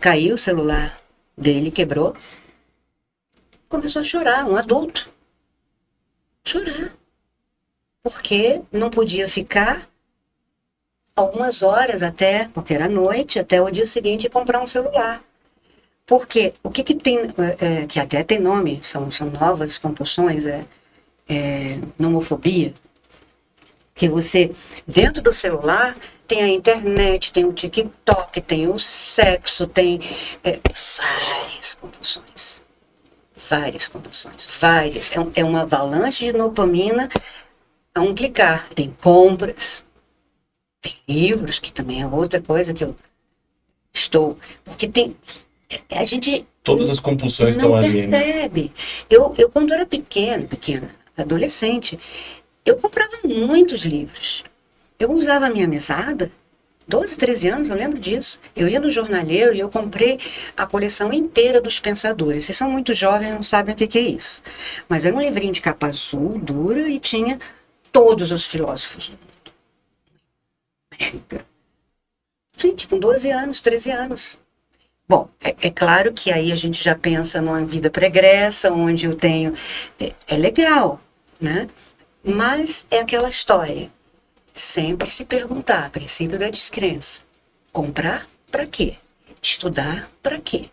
caiu o celular dele, quebrou, começou a chorar, um adulto. Chorar. Porque não podia ficar algumas horas até, porque era noite, até o dia seguinte e comprar um celular. Porque o que tem, que até tem nome, são novas compulsões, nomofobia, que você, dentro do celular, tem a internet, tem o TikTok, tem o sexo, tem várias compulsões. Várias compulsões, várias. É uma avalanche de dopamina a um clicar. Tem compras, tem livros, que também é outra coisa que eu Estou. Porque a gente Todas as compulsões não estão ali, né? percebe. Eu quando era pequena, adolescente, eu comprava muitos livros. Eu usava a minha mesada, 12, 13 anos, eu lembro disso. Eu ia no jornaleiro e eu comprei a coleção inteira dos Pensadores. Vocês são muito jovens e não sabem o que é isso. Mas era um livrinho de capa azul, dura, e tinha todos os filósofos do mundo. Mega. Gente, com 12 anos, 13 anos. Bom, é claro que aí a gente já pensa numa vida pregressa, onde eu tenho... É legal, né? Mas é aquela história. Sempre se perguntar, princípio da descrença. Comprar para quê? Estudar para quê?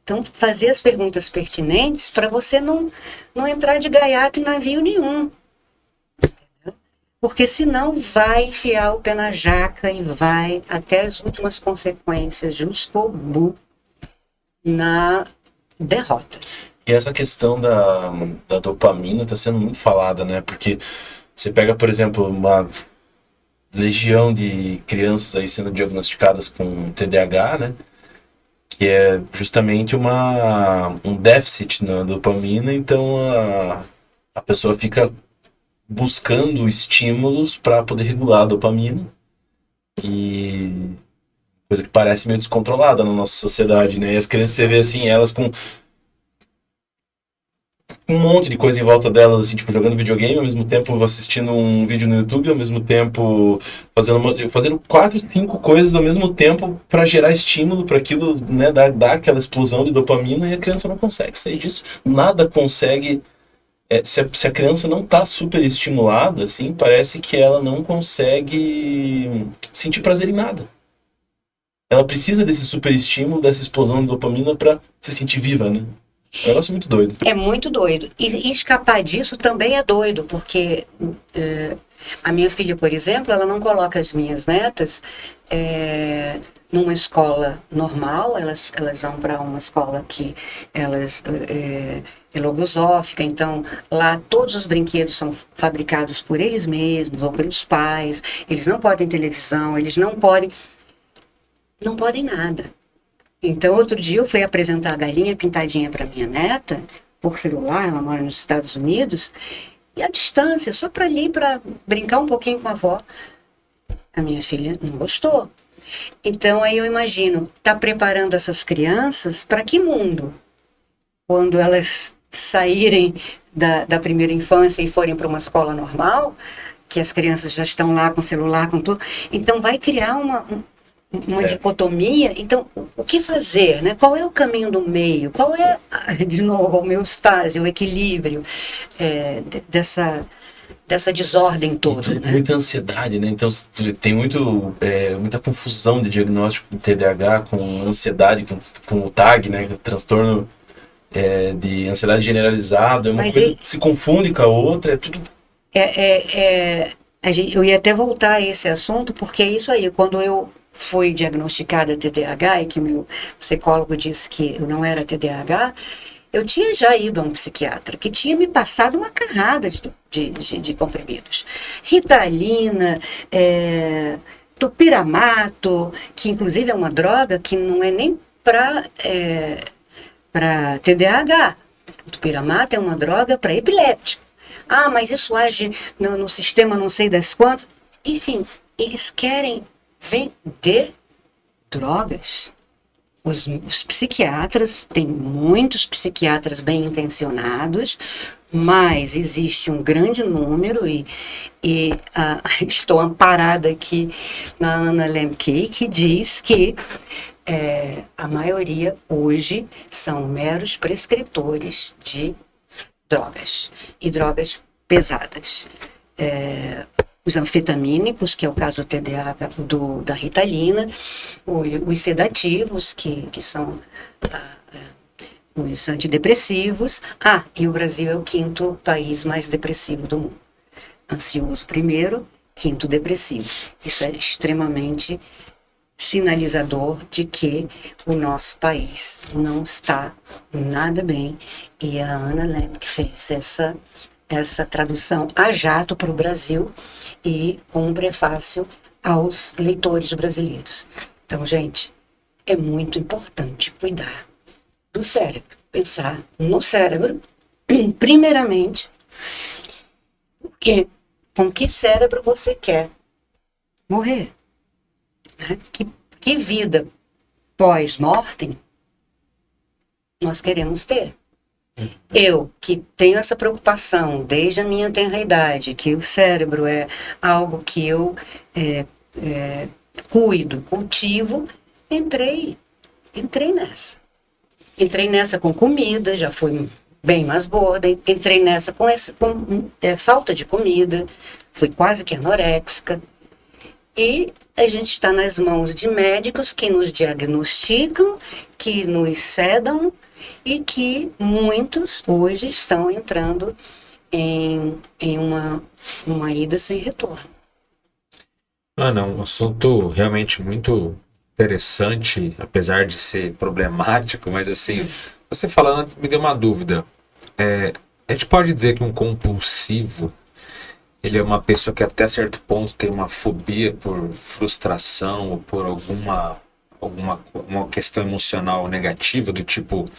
Então, fazer as perguntas pertinentes para você não entrar de gaiato em navio nenhum. Entendeu? Porque senão vai enfiar o pé na jaca e vai até as últimas consequências, jusco na derrota. E essa questão da dopamina está sendo muito falada, né? Porque você pega, por exemplo, uma legião de crianças aí sendo diagnosticadas com TDAH, né? Que é justamente um déficit na dopamina, então a pessoa fica buscando estímulos para poder regular a dopamina, e coisa que parece meio descontrolada na nossa sociedade, né? E as crianças, você vê assim, elas com um monte de coisa em volta delas, assim, tipo, jogando videogame, ao mesmo tempo assistindo um vídeo no YouTube, ao mesmo tempo fazendo 4, 5 coisas ao mesmo tempo para gerar estímulo para aquilo, né, dar aquela explosão de dopamina, e a criança não consegue sair disso. Nada consegue... se a criança não tá super estimulada, assim, parece que ela não consegue sentir prazer em nada. Ela precisa desse super estímulo, dessa explosão de dopamina para se sentir viva, né? É um negócio muito doido. É muito doido. E escapar disso também é doido, porque a minha filha, por exemplo, ela não coloca as minhas netas numa escola normal. Elas vão para uma escola que é logosófica, então lá todos os brinquedos são fabricados por eles mesmos ou pelos pais. Eles não podem televisão, eles não podem nada. Então, outro dia eu fui apresentar a galinha pintadinha para minha neta, por celular, ela mora nos Estados Unidos, e a distância, só para ali, para brincar um pouquinho com a avó. A minha filha não gostou. Então, aí eu imagino, tá preparando essas crianças para que mundo? Quando elas saírem da primeira infância e forem para uma escola normal, que as crianças já estão lá com celular, com tudo, então vai criar uma dicotomia. Então, o que fazer, né? Qual é o caminho do meio? Qual é, de novo, a homeostase, o equilíbrio dessa desordem toda, né? Muita ansiedade, né? Então, tem muita confusão de diagnóstico de TDAH com ansiedade, com o TAG, né? Transtorno de ansiedade generalizada. Uma coisa que se confunde com a outra, é tudo... Eu ia até voltar a esse assunto, porque é isso aí. Quando eu fui diagnosticada TDAH e que meu psicólogo disse que eu não era TDAH, eu tinha já ido a um psiquiatra que tinha me passado uma carrada de comprimidos. Ritalina, topiramato, que inclusive é uma droga que não é nem para TDAH. O topiramato é uma droga para epiléptico. Ah, mas isso age no sistema não sei das quantas. Enfim, eles querem vender drogas. Os psiquiatras, tem muitos psiquiatras bem intencionados, mas existe um grande número, e estou amparada aqui na Anna Lembke, que diz que a maioria hoje são meros prescritores de drogas, e drogas pesadas. Os anfetamínicos, que é o caso do TDAH, da Ritalina, os sedativos, que são os antidepressivos. E o Brasil é o 5º país mais depressivo do mundo. Ansioso primeiro, 5º depressivo. Isso é extremamente sinalizador de que o nosso país não está nada bem, e a Anna Lembke fez essa tradução a jato para o Brasil e com um prefácio aos leitores brasileiros. Então, gente, é muito importante cuidar do cérebro. Pensar no cérebro, primeiramente, porque com que cérebro você quer morrer? Né? Que vida pós-mortem nós queremos ter? Eu, que tenho essa preocupação desde a minha tenra idade, que o cérebro é algo que eu cuido, cultivo, entrei nessa. Entrei nessa com comida, já fui bem mais gorda, entrei nessa com falta de comida, fui quase que anoréxica. E a gente está nas mãos de médicos que nos diagnosticam, que nos sedam e que muitos hoje estão entrando em uma ida sem retorno. Ana, um assunto realmente muito interessante, apesar de ser problemático, mas assim, você falando me deu uma dúvida. A gente pode dizer que um compulsivo, ele é uma pessoa que até certo ponto tem uma fobia por frustração ou por alguma questão emocional negativa, do tipo,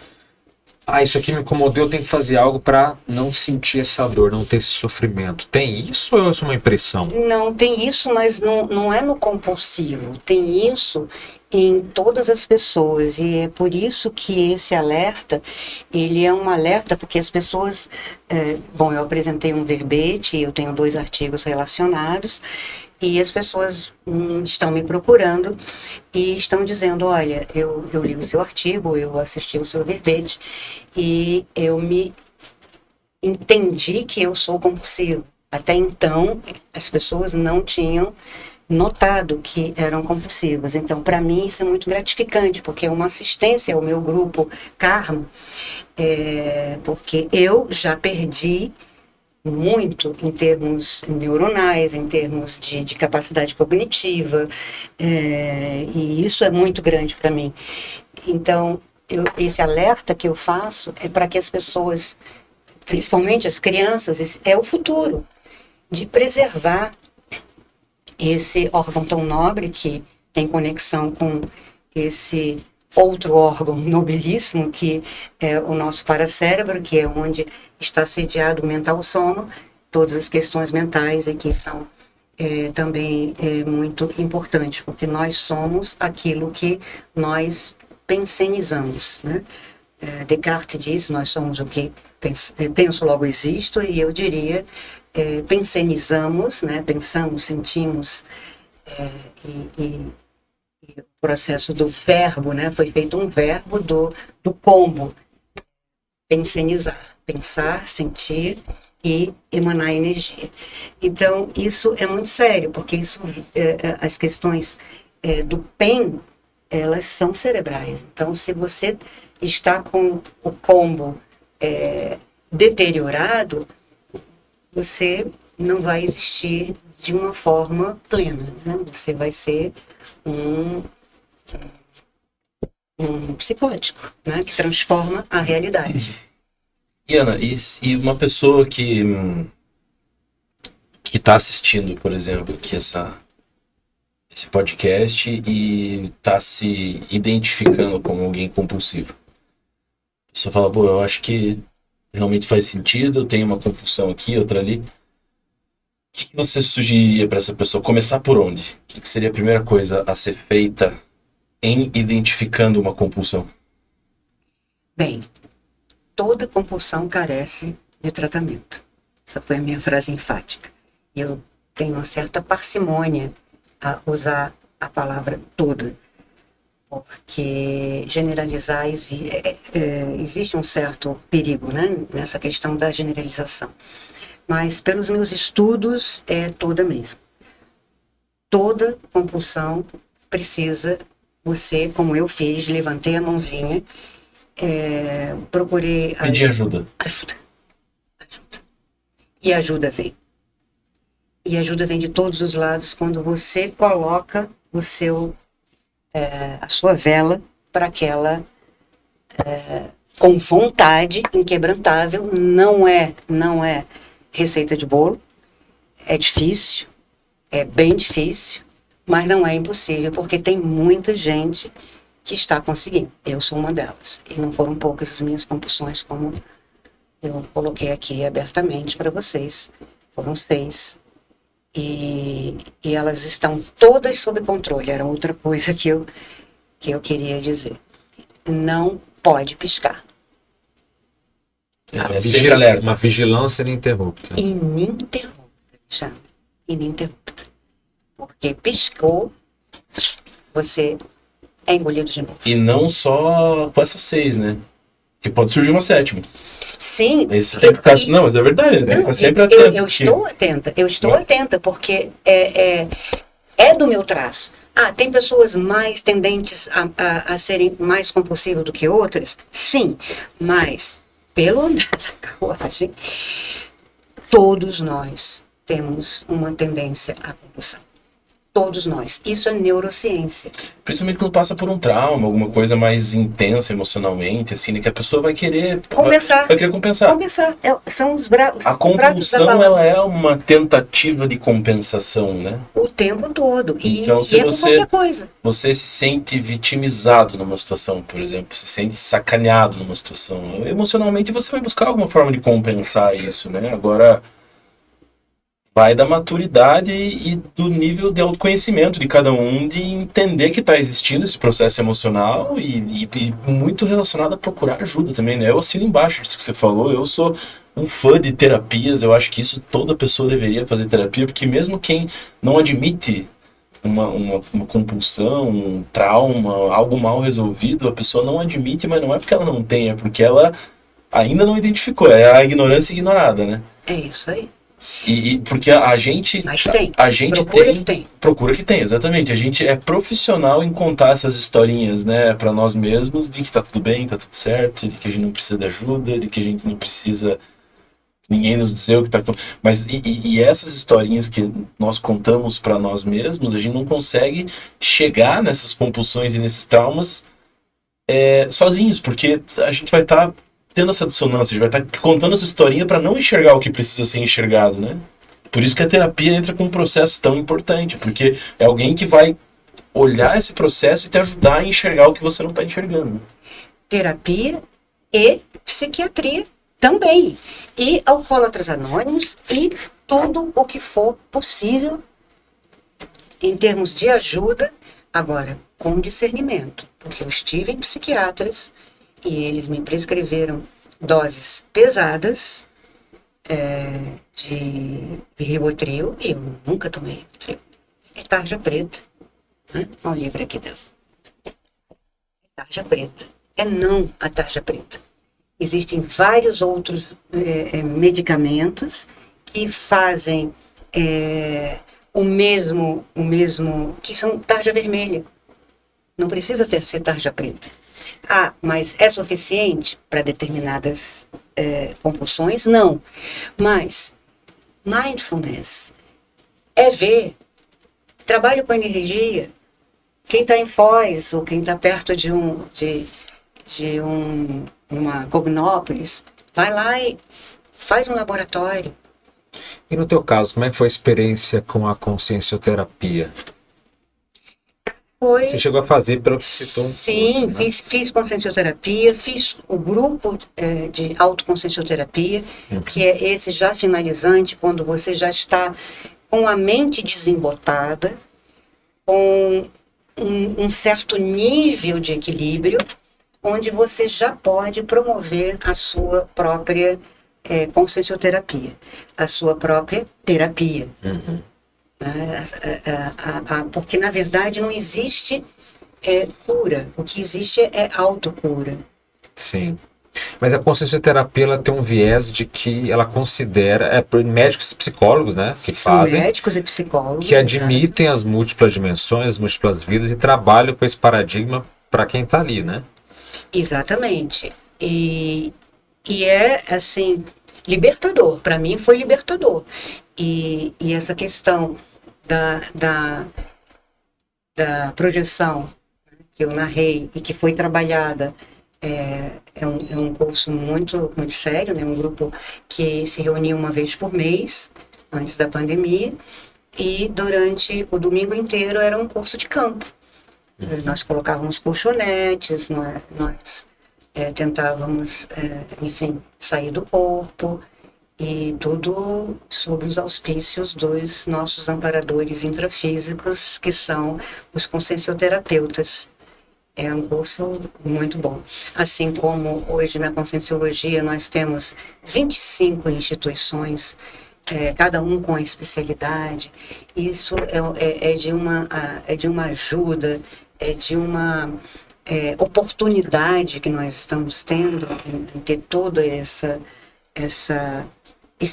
isso aqui me incomodou, eu tenho que fazer algo para não sentir essa dor, não ter esse sofrimento. Tem isso ou é só uma impressão? Não, tem isso, mas não é no compulsivo. Tem isso em todas as pessoas. E é por isso que esse alerta, ele é um alerta, porque as pessoas... eu apresentei um verbete, eu tenho 2 artigos relacionados, e as pessoas estão me procurando e estão dizendo, olha, eu li o seu artigo, eu assisti o seu verbete, e eu me entendi que eu sou compulsivo. Até então, as pessoas não tinham notado que eram compulsivas. Então, para mim, isso é muito gratificante, porque é uma assistência ao meu grupo Karma, porque eu já perdi muito em termos neuronais, em termos de capacidade cognitiva, e isso é muito grande para mim. Então, esse alerta que eu faço é para que as pessoas, principalmente as crianças, é o futuro, de preservar esse órgão tão nobre que tem conexão com esse outro órgão nobilíssimo que é o nosso paracérebro, que é onde está sediado o mental sono. Todas as questões mentais aqui são também muito importantes, porque nós somos aquilo que nós pensenizamos, né? Descartes diz, nós somos o que penso, logo existo, e eu diria, pensenizamos, né? Pensamos, sentimos, e o processo do verbo, né? Foi feito um verbo do combo, pensenizar, pensar, sentir e emanar energia. Então, isso é muito sério, porque as questões do PEN, elas são cerebrais. Então, se você está com o combo deteriorado, você não vai existir de uma forma plena, né? Você vai ser um psicótico, né? Que transforma a realidade. E Ana, e uma pessoa que está assistindo, por exemplo, aqui esse podcast e está se identificando como alguém compulsivo. A pessoa fala, eu acho que realmente faz sentido, eu tenho uma compulsão aqui, outra ali. O que você sugeriria para essa pessoa? Começar por onde? O que seria a primeira coisa a ser feita em identificando uma compulsão? Bem, toda compulsão carece de tratamento. Essa foi a minha frase enfática. Eu tenho uma certa parcimônia a usar a palavra toda, porque generalizar existe um certo perigo, né, nessa questão da generalização. Mas pelos meus estudos é toda mesmo. Toda compulsão precisa, você, como eu fiz, levantei a mãozinha, procurei... Pedir ajuda. Ajuda. E ajuda vem. E ajuda vem de todos os lados quando você coloca a sua vela para aquela com vontade inquebrantável. Não é receita de bolo, é difícil, é bem difícil, mas não é impossível, porque tem muita gente que está conseguindo. Eu sou uma delas. E não foram poucas as minhas compulsões, como eu coloquei aqui abertamente para vocês. Foram 6. E elas estão todas sob controle. Era outra coisa que eu queria dizer. Não pode piscar. Sempre alerta. Uma vigilância ininterrupta. Ininterrupta, chama. Ininterrupta. Porque piscou, você é engolido de novo. E não só com essas 6, né? Que pode surgir uma 7ª. Sim. Isso tem que ficar... Não, mas é verdade, você tem que ficar sempre atento. Eu estou atenta, porque é do meu traço. Tem pessoas mais tendentes a serem mais compulsivas do que outras? Sim, mas pelo andar da carruagem, todos nós temos uma tendência à compulsão. Todos nós. Isso é neurociência. Principalmente quando passa por um trauma, alguma coisa mais intensa emocionalmente, assim, né, que a pessoa vai querer... Compensar. Vai querer compensar. Compensar. São os A pratos da compulsão, balança. ela é uma tentativa de compensação, né? O tempo todo. Então, se e é com qualquer coisa. você se sente vitimizado numa situação, por exemplo, se sente sacaneado numa situação, emocionalmente você vai buscar alguma forma de compensar isso, né? Agora, vai da maturidade e do nível de autoconhecimento de cada um, de entender que está existindo esse processo emocional e muito relacionado a procurar ajuda também, né? Eu assino embaixo disso que você falou, eu sou um fã de terapias, eu acho que isso toda pessoa deveria fazer terapia, porque mesmo quem não admite uma compulsão, um trauma, algo mal resolvido, a pessoa não admite, mas não é porque ela não tem, é porque ela ainda não identificou, é a ignorância ignorada, né? É isso aí. Porque a gente... Mas tem. A gente Procura que tem. Procura que tem, exatamente. A gente é profissional em contar essas historinhas, né, para nós mesmos, de que tá tudo bem, tá tudo certo, de que a gente não precisa de ajuda, de que a gente não precisa ninguém nos dizer o que tá... Mas essas historinhas que nós contamos para nós mesmos, a gente não consegue chegar nessas compulsões e nesses traumas sozinhos, porque a gente vai estar tendo essa dissonância, a gente vai estar contando essa historinha para não enxergar o que precisa ser enxergado, né? Por isso que a terapia entra com um processo tão importante, porque é alguém que vai olhar esse processo e te ajudar a enxergar o que você não está enxergando. Terapia e psiquiatria também. E Alcoólatras Anônimos e tudo o que for possível em termos de ajuda, agora com discernimento, porque eu estive em psiquiatras e eles me prescreveram doses pesadas de Rivotril, e eu nunca tomei Rivotril. É tarja preta. Né? Olha o livro aqui dela. É tarja preta. É não a tarja preta. Existem vários outros medicamentos que fazem o mesmo, que são tarja vermelha. Não precisa ser tarja preta. Mas é suficiente para determinadas compulsões? Não. Mas mindfulness é ver, trabalho com energia. Quem está em Foz ou quem está perto de uma Cognópolis, vai lá e faz um laboratório. E no teu caso, como é que foi a experiência com a consciencioterapia? Você chegou a fazer, pelo que citou? Sim, né? Fiz consciencioterapia, fiz o grupo de autoconsciencioterapia, que é esse já finalizante, quando você já está com a mente desembotada, com um certo nível de equilíbrio, onde você já pode promover a sua própria consciencioterapia, a sua própria terapia. Uhum. Porque, na verdade, não existe cura. O que existe é autocura. Sim. Mas a consciencioterapia, ela tem um viés de que ela considera... médicos e psicólogos, né? Que São fazem... médicos e psicólogos. Que admitem as múltiplas dimensões, as múltiplas vidas e trabalham com esse paradigma para quem está ali, né? Exatamente. E é, assim, libertador. Para mim foi libertador. E essa questão da projeção que eu narrei e que foi trabalhada é um curso muito, muito sério, né? Um grupo que se reunia uma vez por mês, antes da pandemia, e durante o domingo inteiro era um curso de campo. Nós colocávamos colchonetes, nós tentávamos, enfim, sair do corpo, e tudo sob os auspícios dos nossos amparadores intrafísicos, que são os consciencioterapeutas. É um curso muito bom. Assim como hoje na Conscienciologia nós temos 25 instituições, cada um com a especialidade. Isso é de uma ajuda, é de uma oportunidade que nós estamos tendo em ter toda esse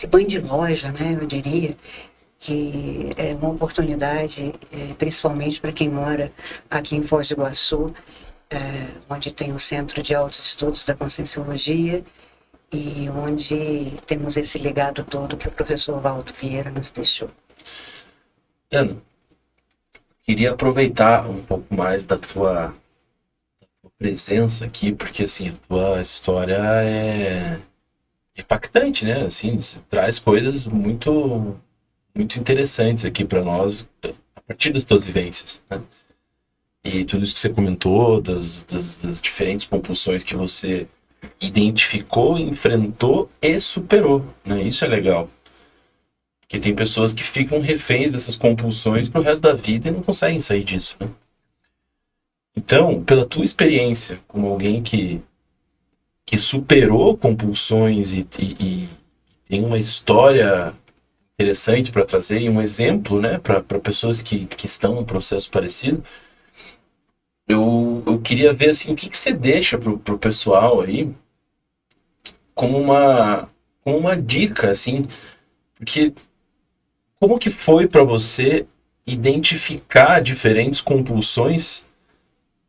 banho de loja, né, eu diria, que é uma oportunidade, principalmente para quem mora aqui em Foz do Iguaçu, onde tem o Centro de Altos Estudos da Conscienciologia e onde temos esse legado todo que o professor Valdo Vieira nos deixou. Ana, queria aproveitar um pouco mais da tua presença aqui, porque assim, a tua história é impactante, né? Assim, você traz coisas muito interessantes aqui para nós a partir das tuas vivências, né? E tudo isso que você comentou, das diferentes compulsões que você identificou, enfrentou e superou, né? Isso é legal. Porque tem pessoas que ficam reféns dessas compulsões pro resto da vida e não conseguem sair disso, né? Então, pela tua experiência como alguém que superou compulsões e tem uma história interessante para trazer e um exemplo, né, para pessoas que estão num processo parecido, eu queria ver assim, o que você deixa pro pessoal aí como uma dica, assim, porque como que foi para você identificar diferentes compulsões?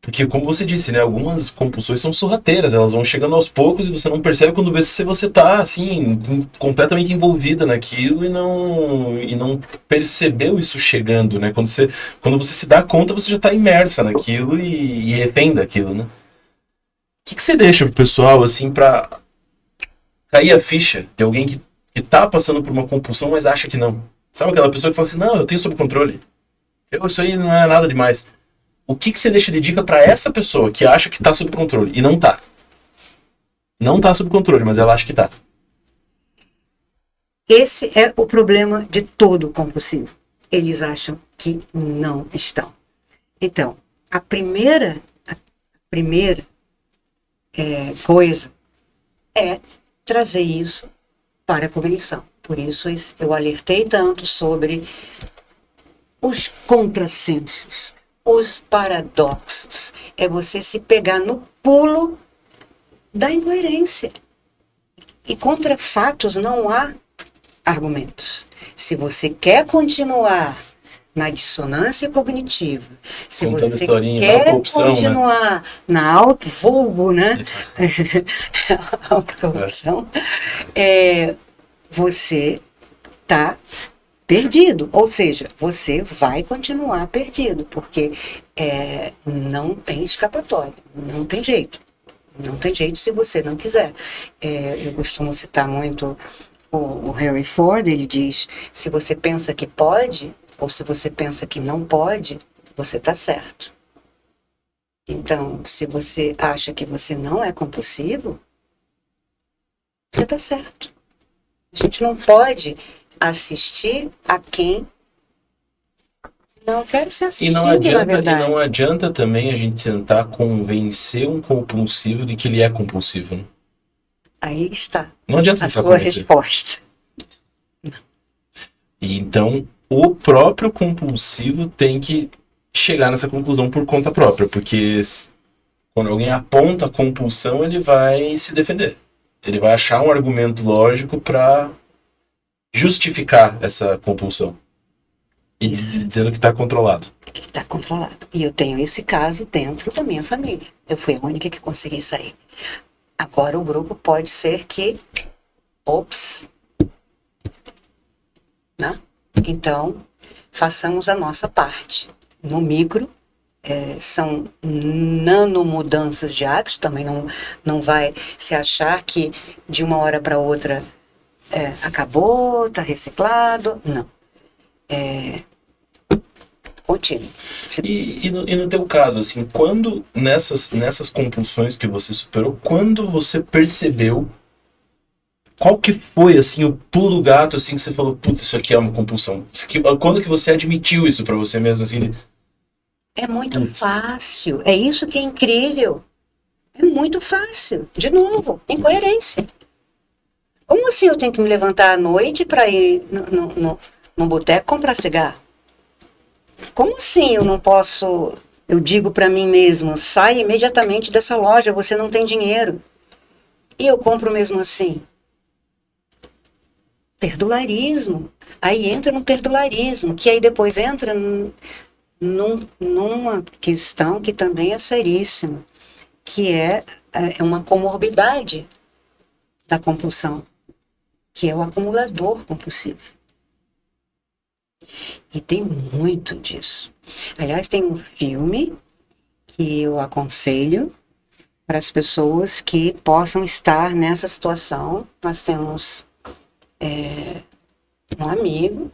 Porque, como você disse, né, algumas compulsões são sorrateiras, elas vão chegando aos poucos e você não percebe quando vê se você tá, assim, completamente envolvida naquilo e não percebeu isso chegando, né? Quando você se dá conta, você já tá imersa naquilo e refém daquilo, né? O que você deixa pro pessoal, assim, pra cair a ficha de alguém que tá passando por uma compulsão, mas acha que não? Sabe aquela pessoa que fala assim, não, eu tenho sob controle. Isso aí não é nada demais. O que você deixa de dica para essa pessoa que acha que tá sob controle e não tá? Não tá sob controle, mas ela acha que tá. Esse é o problema de todo compulsivo. Eles acham que não estão. Então, a primeira coisa é trazer isso para a cognição. Por isso eu alertei tanto sobre os contrassensos, os paradoxos. É você se pegar no pulo da incoerência. E contra fatos não há argumentos. Se você quer continuar na dissonância cognitiva, se contando você historinha, quer corrupção, continuar, né, na auto-vulgo, né? Autocorrupção, você está perdido. Ou seja, você vai continuar perdido, porque não tem escapatória, não tem jeito. Não tem jeito se você não quiser. Eu costumo citar muito o Henry Ford. Ele diz, se você pensa que pode, ou se você pensa que não pode, você está certo. Então, se você acha que você não é compulsivo, você está certo. A gente não pode assistir a quem não quer ser assistido, na verdade. E não adianta também a gente tentar convencer um compulsivo de que ele é compulsivo, né? Aí está não adianta a sua resposta. E então, o próprio compulsivo tem que chegar nessa conclusão por conta própria, porque quando alguém aponta a compulsão, ele vai se defender. Ele vai achar um argumento lógico para justificar essa compulsão. E dizendo que está controlado. Que está controlado. E eu tenho esse caso dentro da minha família. Eu fui a única que consegui sair. Agora o grupo pode ser que... Ops! Né? Então, façamos a nossa parte. No micro, são nanomudanças de hábitos. Também não vai se achar que de uma hora para outra acabou, está reciclado. Não. contínuo. E no teu caso, assim, quando nessas compulsões que você superou, quando você percebeu, qual que foi, assim, o pulo do gato, assim, que você falou, putz, isso aqui é uma compulsão? Quando que você admitiu isso pra você mesmo, assim? É muito fácil. É isso que é incrível. É muito fácil. De novo, incoerência. Como assim eu tenho que me levantar à noite para ir no boteco comprar cigarro? Como assim eu não posso... Eu digo para mim mesmo, sai imediatamente dessa loja, você não tem dinheiro. E eu compro mesmo assim. Perdularismo. Aí entra no perdularismo, que aí depois entra numa questão que também é seríssima, que é uma comorbidade da compulsão, que é o acumulador compulsivo. E tem muito disso. Aliás, tem um filme que eu aconselho para as pessoas que possam estar nessa situação. Nós temos um amigo,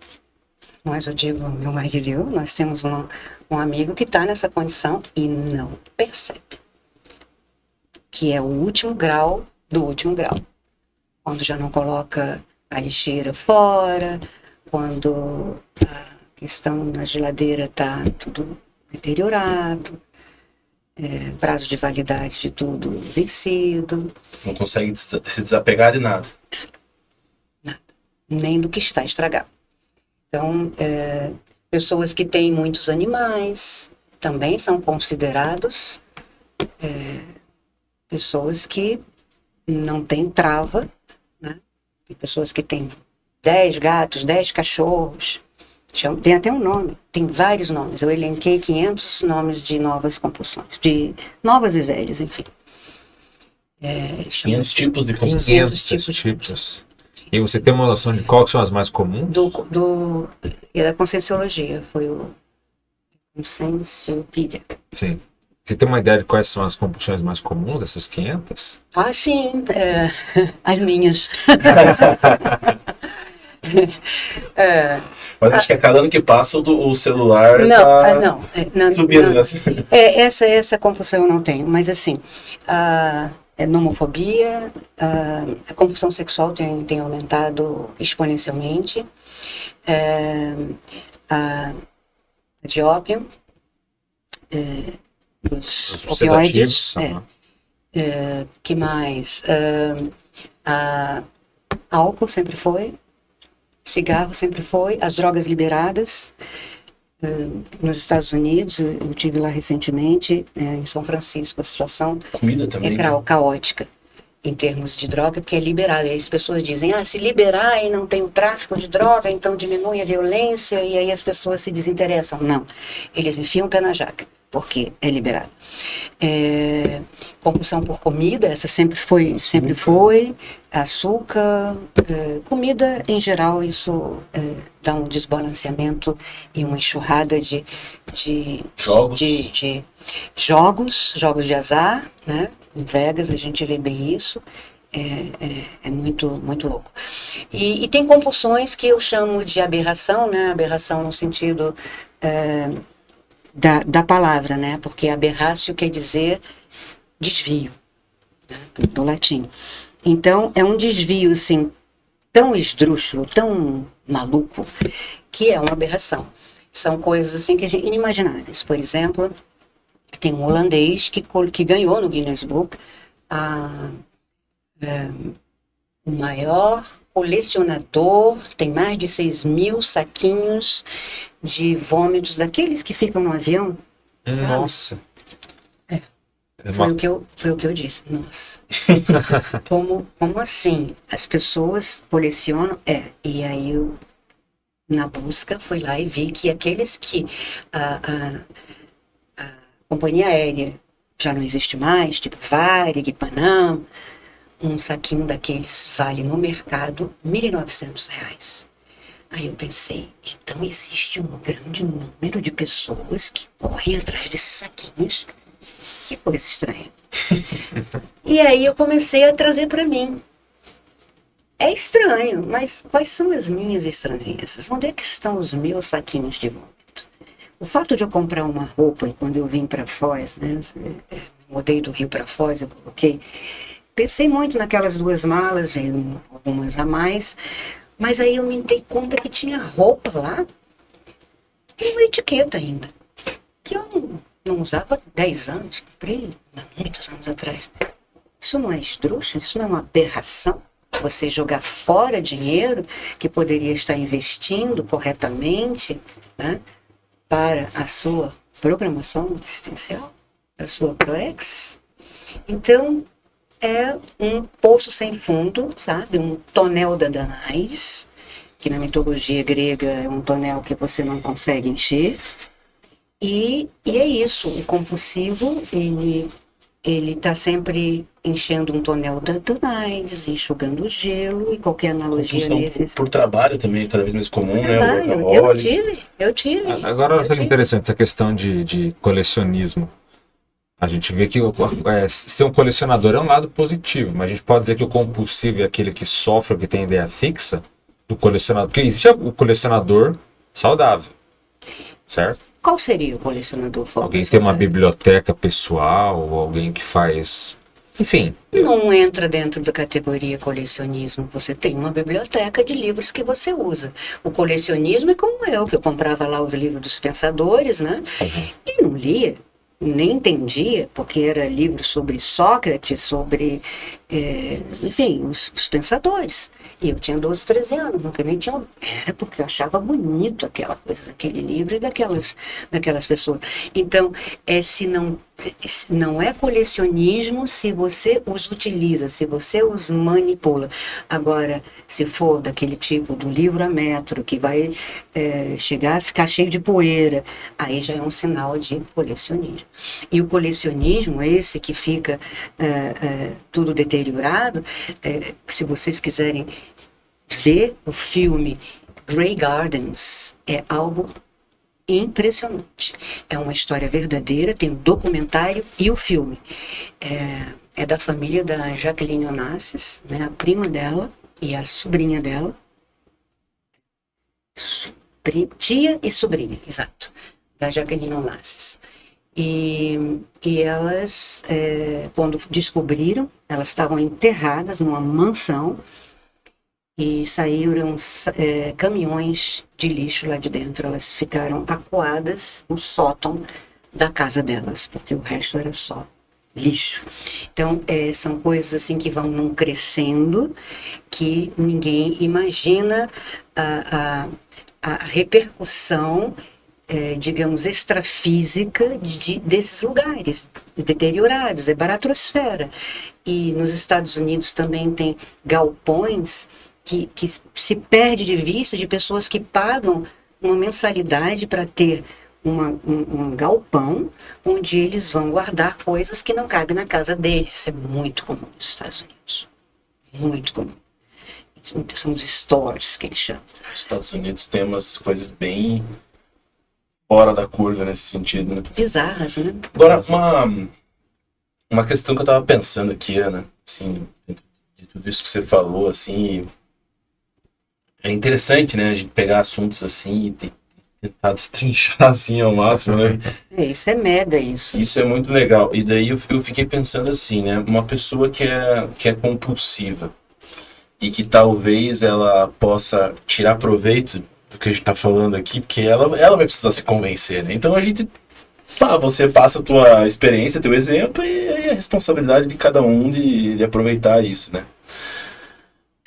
mas eu digo meu marido e eu, nós temos um amigo que está nessa condição e não percebe. Que é o último grau do último grau. Quando já não coloca a lixeira fora, quando a questão na geladeira está tudo deteriorado, prazo de validade de tudo vencido. Não consegue se desapegar de nada. Nada. Nem do que está estragado. Então, pessoas que têm muitos animais também são considerados pessoas que não têm trava, né? Tem pessoas que têm 10 gatos, 10 cachorros. Tem até um nome, tem vários nomes. Eu elenquei 500 nomes de novas compulsões, de novas e velhas, enfim. 500 tipos de compulsão. 500 tipos. E você tem uma noção de quais são as mais comuns? E da Conscienciologia, foi o Conscienciopedia. Sim. Você tem uma ideia de quais são as compulsões mais comuns dessas 500? Ah, sim, as minhas. Mas acho que a cada ano que passa o celular não, subindo. não. Essa compulsão eu não tenho, mas assim, a nomofobia, a compulsão sexual tem aumentado exponencialmente, a de ópio, os opioides, que mais? Álcool sempre foi, cigarro sempre foi, as drogas liberadas. Nos Estados Unidos, eu estive lá recentemente, em São Francisco, a situação Comida também, caótica em termos de droga, porque é liberado. E aí as pessoas dizem, se liberar e não tem o tráfico de droga, então diminui a violência, e aí as pessoas se desinteressam. Não, eles enfiam o pé na jaca, porque é liberado. Compulsão por comida, essa sempre foi, açúcar, comida em geral, isso dá um desbalanceamento e uma enxurrada de jogos de azar, né? Em Vegas a gente vê bem isso, é muito, muito louco. E tem compulsões que eu chamo de aberração, né? Aberração no sentido da palavra, né? Porque aberratio quer dizer desvio, né? Do latim. Então, é um desvio, assim, tão esdrúxulo, tão maluco, que é uma aberração. São coisas, assim, que a gente, inimagináveis. Por exemplo, tem um holandês que ganhou no Guinness Book o maior colecionador, tem mais de 6.000 saquinhos de vômitos daqueles que ficam no avião. Nossa. Foi o que eu disse. Nossa. Como assim? As pessoas colecionam? E aí eu, na busca, fui lá e vi que aqueles que a companhia aérea já não existe mais, tipo Varig, Panam, um saquinho daqueles vale no mercado R$ 1.900. Aí eu pensei, então existe um grande número de pessoas que correm atrás desses saquinhos. Que coisa estranha. E aí eu comecei a trazer para mim. É estranho, mas quais são as minhas estranhezas? Onde é que estão os meus saquinhos de vômito? O fato de eu comprar uma roupa, e quando eu vim para Foz, né, mudei do Rio para Foz, eu coloquei, pensei muito naquelas 2 malas, veio algumas a mais, mas aí eu me dei conta que tinha roupa lá, e uma etiqueta ainda, que eu não usava há 10 anos, comprei há muitos anos atrás. Isso não é esdrúxulo? Isso não é uma aberração? Você jogar fora dinheiro que poderia estar investindo corretamente, né, para a sua programação assistencial, a sua ProExis. Então, é um poço sem fundo, sabe? Um tonel da Danais, que na mitologia grega é um tonel que você não consegue encher. E é isso, o compulsivo, ele está sempre enchendo um tonel da Danais, enxugando o gelo, e qualquer analogia nesse... Por trabalho também é cada vez mais comum, né? Eu tive. Agora é interessante essa questão de colecionismo. A gente vê que ser um colecionador é um lado positivo, mas a gente pode dizer que o compulsivo é aquele que sofre ou que tem ideia fixa do colecionador. Porque existe o colecionador saudável, certo? Qual seria o colecionador saudável? Alguém que tem uma biblioteca pessoal, ou alguém que faz... Enfim. Não entra dentro da categoria colecionismo. Você tem uma biblioteca de livros que você usa. O colecionismo é como eu, que eu comprava lá os livros dos pensadores, né? E não lia, nem entendia, porque era livro sobre Sócrates, sobre, enfim, os pensadores. E eu tinha 12, 13 anos, nunca nem tinha... Era porque eu achava bonito aquela coisa, daquele livro e daquelas pessoas. Então, não é colecionismo se você os utiliza, se você os manipula. Agora, se for daquele tipo do livro a metro, que vai chegar a ficar cheio de poeira, aí já é um sinal de colecionismo. E o colecionismo, esse que fica tudo deteriorado, se vocês quiserem ver o filme Grey Gardens, é algo impressionante. É uma história verdadeira, tem um documentário e o filme. É da família da Jacqueline Onassis, né, a prima dela e a sobrinha dela. Tia e sobrinha, exato, da Jacqueline Onassis. E elas, quando descobriram, elas estavam enterradas numa mansão e saíram caminhões de lixo lá de dentro. Elas ficaram acuadas no sótão da casa delas, porque o resto era só lixo. Então, são coisas assim que vão num crescendo, que ninguém imagina a repercussão, digamos, extrafísica desses lugares deteriorados, é baratrosfera. E nos Estados Unidos também tem galpões que se perde de vista, de pessoas que pagam uma mensalidade para ter um galpão onde eles vão guardar coisas que não cabem na casa deles. Isso é muito comum nos Estados Unidos. Muito comum. São os stores que eles chamam. Os Estados Unidos tem umas coisas bem fora da curva nesse sentido, né? Bizarras, né? Agora, uma questão que eu tava pensando aqui, Ana, assim, de tudo isso que você falou, assim, é interessante, né, a gente pegar assuntos assim e tentar destrinchar assim ao máximo, né? Isso é mega, isso. Isso é muito legal. E daí eu fiquei pensando assim, né, uma pessoa que é compulsiva e que talvez ela possa tirar proveito do que a gente tá falando aqui, porque ela vai precisar se convencer, né? Então a gente... você passa a tua experiência, teu exemplo, e é a responsabilidade de cada um de aproveitar isso, né?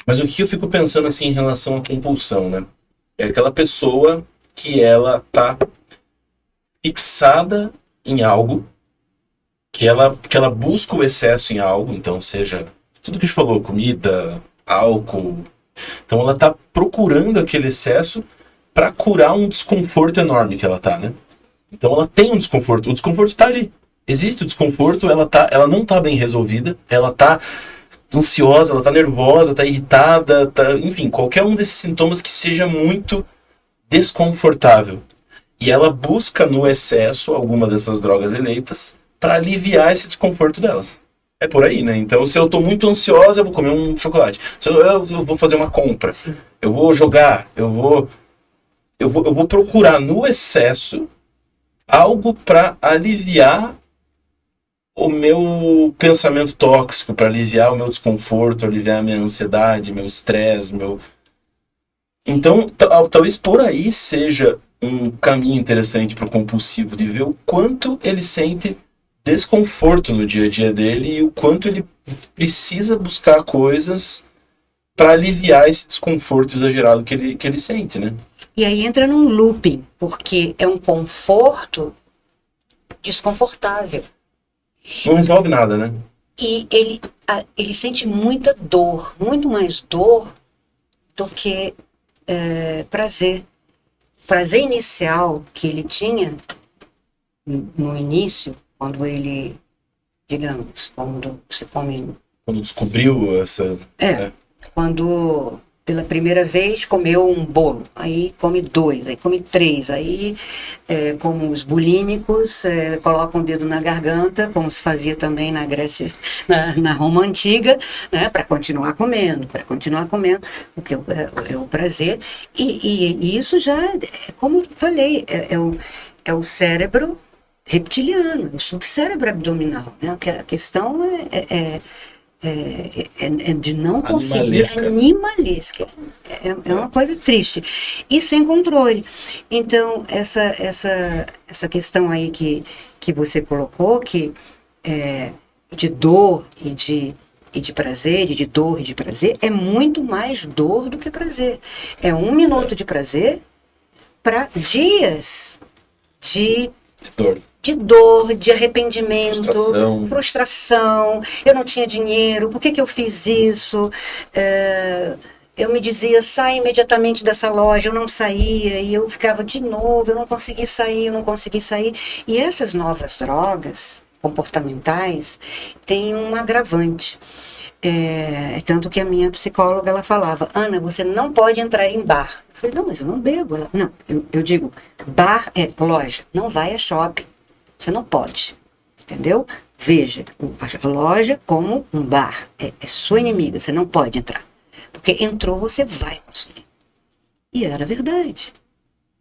Mas o que eu fico pensando assim em relação à compulsão, né? É aquela pessoa que ela tá fixada em algo, que ela busca o excesso em algo, então seja tudo que a gente falou, comida, álcool. Então ela tá procurando aquele excesso para curar um desconforto enorme que ela tá, né? Então ela tem um desconforto, o desconforto tá ali. Existe o desconforto, ela não tá bem resolvida, ela tá ansiosa, ela tá nervosa, tá irritada, enfim, qualquer um desses sintomas que seja muito desconfortável. E ela busca no excesso alguma dessas drogas eleitas para aliviar esse desconforto dela. É por aí, né? Então, se eu tô muito ansiosa, eu vou comer um chocolate. Se eu vou fazer uma compra, eu vou jogar, eu vou procurar no excesso algo para aliviar o meu pensamento tóxico, para aliviar o meu desconforto, aliviar a minha ansiedade, meu estresse, meu... Então, talvez por aí seja um caminho interessante para o compulsivo, de ver o quanto ele sente desconforto no dia a dia dele e o quanto ele precisa buscar coisas para aliviar esse desconforto exagerado que ele sente, né? E aí entra num looping, porque é um conforto desconfortável. Não resolve nada, né? E ele sente muita dor, muito mais dor do que prazer. Prazer inicial que ele tinha no início, quando ele, digamos, quando se come... Quando descobriu essa... né? Quando pela primeira vez comeu um bolo, aí come 2, aí come 3, aí como os bulímicos colocam o dedo na garganta, como se fazia também na Grécia, na Roma Antiga, né, para continuar comendo, porque é o prazer, e isso já, como eu falei, é o cérebro reptiliano, o subcérebro abdominal, né? A questão é de não conseguir, animalesca. É uma coisa triste. E sem controle. Então, essa questão aí que você colocou, que de dor e de prazer, e de dor e de prazer, é muito mais dor do que prazer. É 1 minuto de prazer para dias de dor, de arrependimento, frustração. Eu não tinha dinheiro, por que eu fiz isso? Eu me dizia, sai imediatamente dessa loja, eu não saía, e eu ficava de novo, eu não consegui sair. E essas novas drogas comportamentais têm um agravante. Tanto que a minha psicóloga, ela falava, Ana, você não pode entrar em bar. Eu falei, não, mas eu não bebo. Ela, não, eu digo, bar é loja, não vai a shopping. Você não pode, entendeu? Veja a loja como um bar. É sua inimiga, você não pode entrar. Porque entrou, você vai consumir. E era verdade.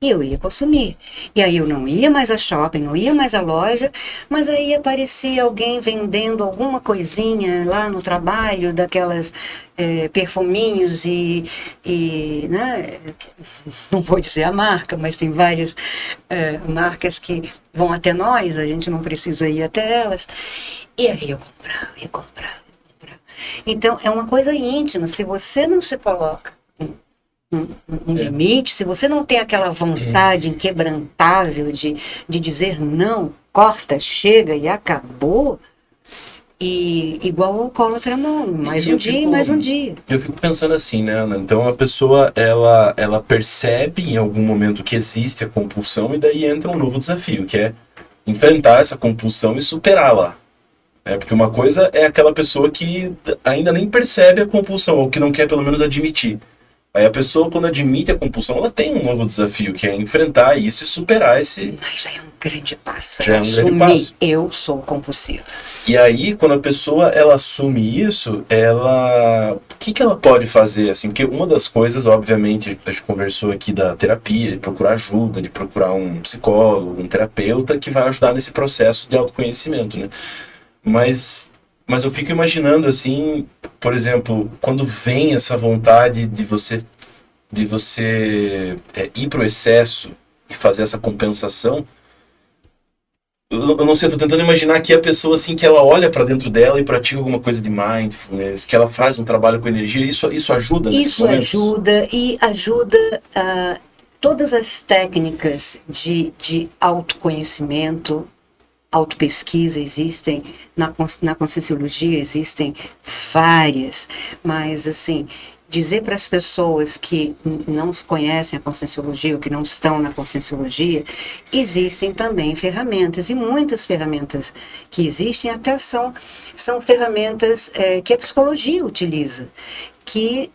E eu ia consumir. E aí eu não ia mais a shopping, não ia mais à loja, mas aí aparecia alguém vendendo alguma coisinha lá no trabalho, daquelas perfuminhos e né, não vou dizer a marca, mas tem várias marcas que vão até nós, a gente não precisa ir até elas. E aí eu comprava. Então é uma coisa íntima, se você não se coloca um limite, se você não tem aquela vontade inquebrantável de dizer não, corta, chega e acabou, e igual o alcoólatra anônimo, mais um dia. Eu fico pensando assim, né, Ana? Então a pessoa, ela percebe em algum momento que existe a compulsão e daí entra um novo desafio, que é enfrentar essa compulsão e superá-la. Porque uma coisa é aquela pessoa que ainda nem percebe a compulsão, ou que não quer pelo menos admitir. Aí a pessoa, quando admite a compulsão, ela tem um novo desafio, que é enfrentar isso e superar esse... Mas já é um grande passo. Já é um grande passo. Eu sou compulsiva. E aí, quando a pessoa, ela assume isso, o que ela pode fazer? Assim, porque uma das coisas, obviamente, a gente conversou aqui da terapia, de procurar ajuda, de procurar um psicólogo, um terapeuta, que vai ajudar nesse processo de autoconhecimento, né? Mas eu fico imaginando, assim, por exemplo, quando vem essa vontade de você ir para o excesso e fazer essa compensação, eu não sei, eu tô tentando imaginar que a pessoa, assim, que ela olha para dentro dela e pratica alguma coisa de mindfulness, que ela faz um trabalho com energia, isso ajuda nesses momentos? Isso ajuda todas as técnicas de autoconhecimento, autopesquisa existem, na Conscienciologia existem várias, mas assim, dizer para as pessoas que não conhecem a Conscienciologia ou que não estão na Conscienciologia, existem também ferramentas, e muitas ferramentas que existem até são ferramentas que a psicologia utiliza, que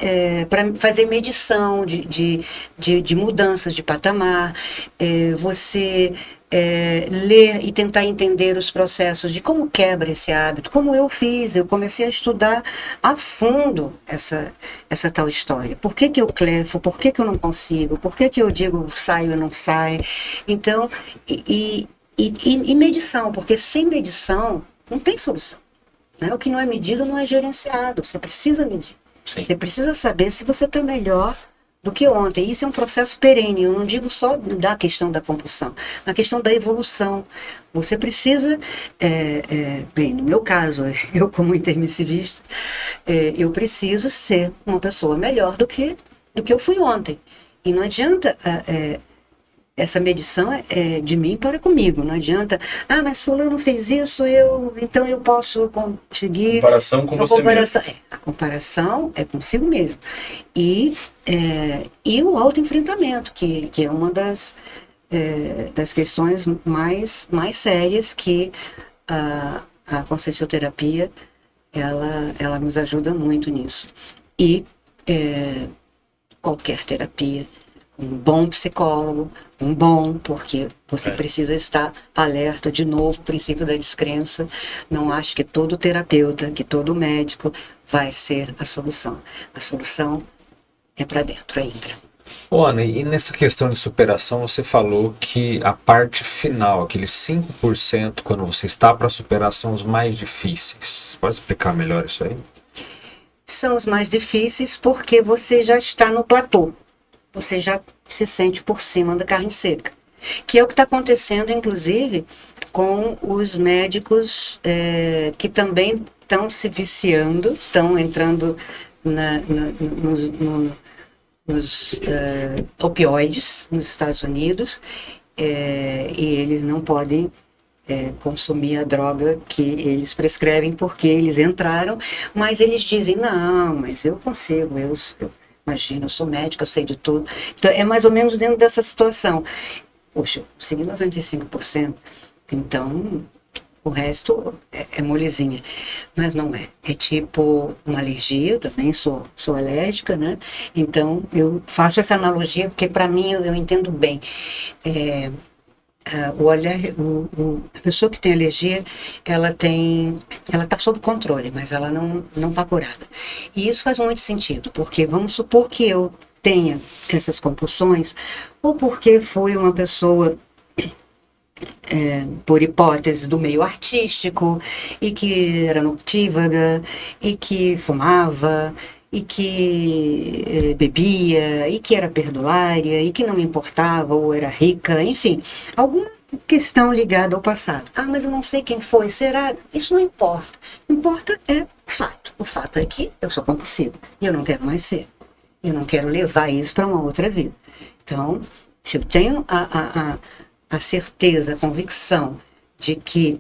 para fazer medição de mudanças de patamar, você ler e tentar entender os processos de como quebra esse hábito, como eu fiz. Eu comecei a estudar a fundo essa tal história. Por que eu clefo? Por que eu não consigo? Por que eu digo saio e não sai? Então, E medição, porque sem medição não tem solução. Né? O que não é medido não é gerenciado. Você precisa medir. Sim. Você precisa saber se você está melhor do que ontem. Isso é um processo perene. Eu não digo só da questão da compulsão, na questão da evolução. Você precisa, bem, no meu caso, eu como intermissivista, eu preciso ser uma pessoa melhor do que eu fui ontem. E não adianta... essa medição é de mim para comigo. Não adianta, mas fulano fez isso, então eu posso conseguir... Comparação com você mesmo. A comparação é consigo mesmo. E o autoenfrentamento, que é uma das questões mais sérias que a consciencioterapia, ela nos ajuda muito nisso. E qualquer terapia, um bom psicólogo, porque você precisa estar alerta, de novo, o princípio da descrença. Não acho que todo terapeuta, que todo médico vai ser a solução. A solução é para dentro, entra. Ana, e nessa questão de superação, você falou que a parte final, aqueles 5%, quando você está para superar, são os mais difíceis. Pode explicar melhor isso aí? São os mais difíceis porque você já está no platô. Você já se sente por cima da carne seca. Que é o que está acontecendo, inclusive, com os médicos que também estão se viciando, estão entrando nos opioides nos Estados Unidos, e eles não podem consumir a droga que eles prescrevem porque eles entraram, mas eles dizem, não, mas eu consigo, imagina, eu sou médica, eu sei de tudo. Então, é mais ou menos dentro dessa situação. Poxa, eu consegui 95%, então o resto é molezinha. Mas não é. É tipo uma alergia, eu também sou alérgica, né? Então, eu faço essa analogia porque, para mim, eu entendo bem. A pessoa que tem alergia, ela está sob controle, mas ela não está curada. E isso faz muito sentido, porque vamos supor que eu tenha essas compulsões, ou porque fui uma pessoa, por hipótese, do meio artístico, e que era noctívaga, e que fumava, e que bebia, e que era perdulária, e que não me importava, ou era rica, enfim, alguma questão ligada ao passado. Mas eu não sei quem foi, será? Isso não importa. Importa é o fato. O fato é que eu sou compulsiva, e eu não quero mais ser. Eu não quero levar isso para uma outra vida. Então, se eu tenho a certeza, a convicção de que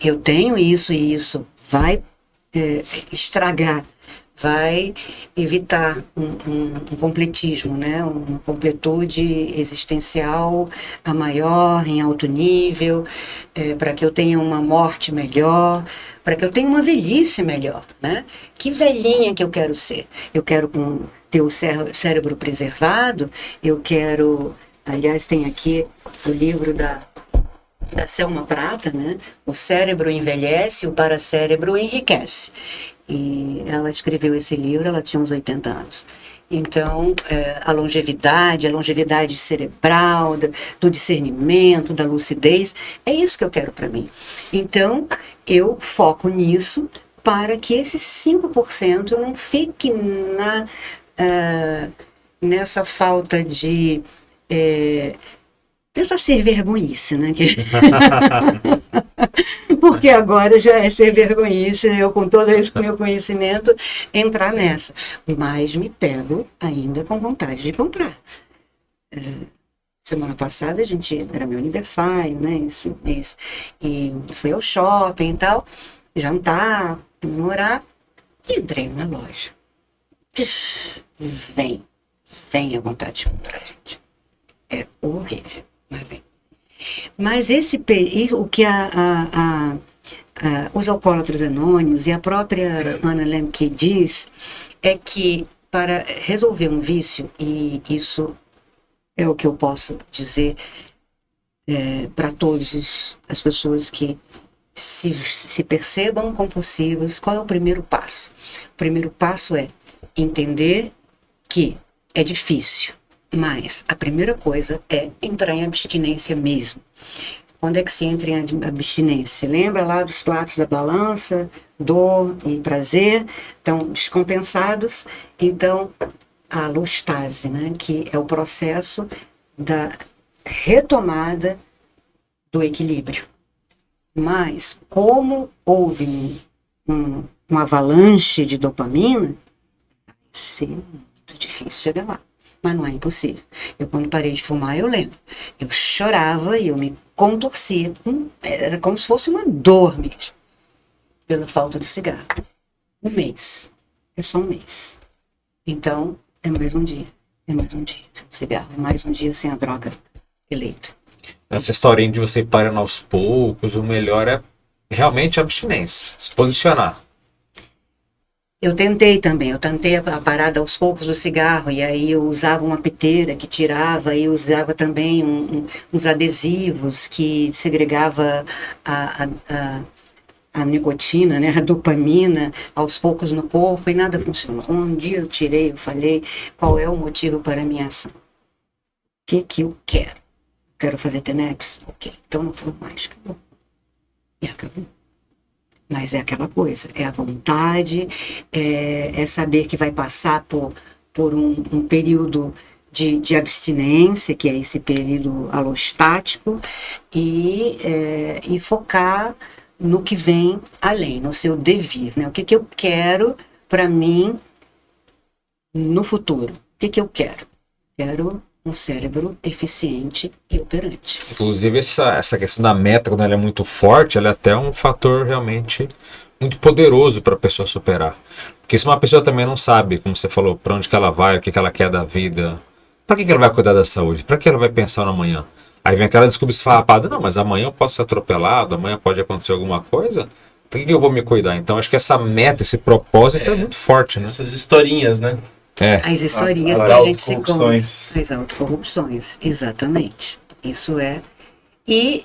eu tenho isso e isso vai estragar, vai evitar um completismo, né? Uma completude existencial a maior, em alto nível, para que eu tenha uma morte melhor, para que eu tenha uma velhice melhor, né? Que velhinha que eu quero ser? Eu quero ter o cérebro preservado, eu quero... Aliás, tem aqui o livro da Selma Prata, né? O cérebro envelhece, o paracérebro enriquece. E ela escreveu esse livro, ela tinha uns 80 anos. Então, a longevidade cerebral, do discernimento, da lucidez, é isso que eu quero para mim. Então, eu foco nisso para que esses 5% não fique nessa falta de... Essa ser vergonhice, né? Porque agora já é ser vergonhice, eu com todo esse meu conhecimento, entrar nessa. Mas me pego ainda com vontade de comprar. Semana passada, era meu aniversário, né? E fui ao shopping e tal, jantar, comemorar, e entrei na loja. Vem a vontade de comprar, gente. É horrível, mas bem. Mas o que os alcoólatras anônimos e a própria Anna Lembke diz é que para resolver um vício, e isso é o que eu posso dizer para todas as pessoas que se percebam compulsivas, qual é o primeiro passo? O primeiro passo é entender que é difícil. Mas a primeira coisa é entrar em abstinência mesmo. Quando é que se entra em abstinência? Lembra lá dos pratos da balança, dor e prazer, estão descompensados. Então, a alostase, né, que é o processo da retomada do equilíbrio. Mas, como houve um avalanche de dopamina, vai ser muito difícil chegar lá. Mas não é impossível. Eu, quando parei de fumar, eu lembro. Eu chorava e eu me contorcia. Era como se fosse uma dor mesmo. Pela falta de cigarro. Um mês. É só um mês. Então, é mais um dia. É mais um dia sem cigarro. É mais um dia sem a droga eleita. Essa historinha de você ir parando aos poucos, o melhor é realmente a abstinência. Se posicionar. Eu tentei também, eu tentei a parada aos poucos do cigarro, e aí eu usava uma piteira que tirava, e eu usava também uns adesivos que segregava a nicotina, né, a dopamina, aos poucos no corpo, e nada funcionou. Um dia eu tirei, eu falei, qual é o motivo para a minha ação? O que eu quero? Quero fazer TENEPS? Ok, então não fumo mais, acabou. E acabou. Mas é aquela coisa, é a vontade, é saber que vai passar por um período de abstinência, que é esse período alostático, e focar no que vem além, no seu devir, né? O que eu quero para mim no futuro? O que eu quero? Quero um cérebro eficiente e operante. Inclusive, essa questão da meta, quando ela é muito forte, ela é até um fator realmente muito poderoso para a pessoa superar. Porque se uma pessoa também não sabe, como você falou, para onde que ela vai, o que ela quer da vida, para que ela vai cuidar da saúde? Para que ela vai pensar no amanhã? Aí vem aquela desculpa esfarrapada, não, mas amanhã eu posso ser atropelado, amanhã pode acontecer alguma coisa, por que eu vou me cuidar? Então, acho que essa meta, esse propósito é muito forte, né? Essas historinhas, né? As historinhas que a gente se encontra. As autocorrupções, exatamente. Isso é. E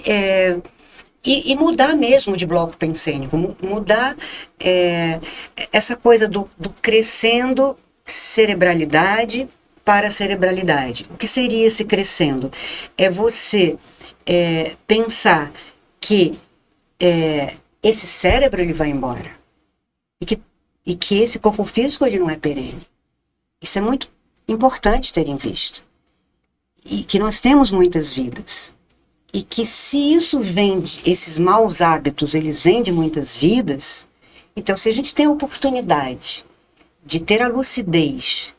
mudar mesmo de bloco pensênico, mudar essa coisa do crescendo cerebralidade para cerebralidade. O que seria esse crescendo? É você pensar que esse cérebro ele vai embora e que esse corpo físico ele não é perene. Isso é muito importante ter em vista. E que nós temos muitas vidas. E que se isso vem, esses maus hábitos, eles vêm de muitas vidas, então se a gente tem a oportunidade de ter a lucidez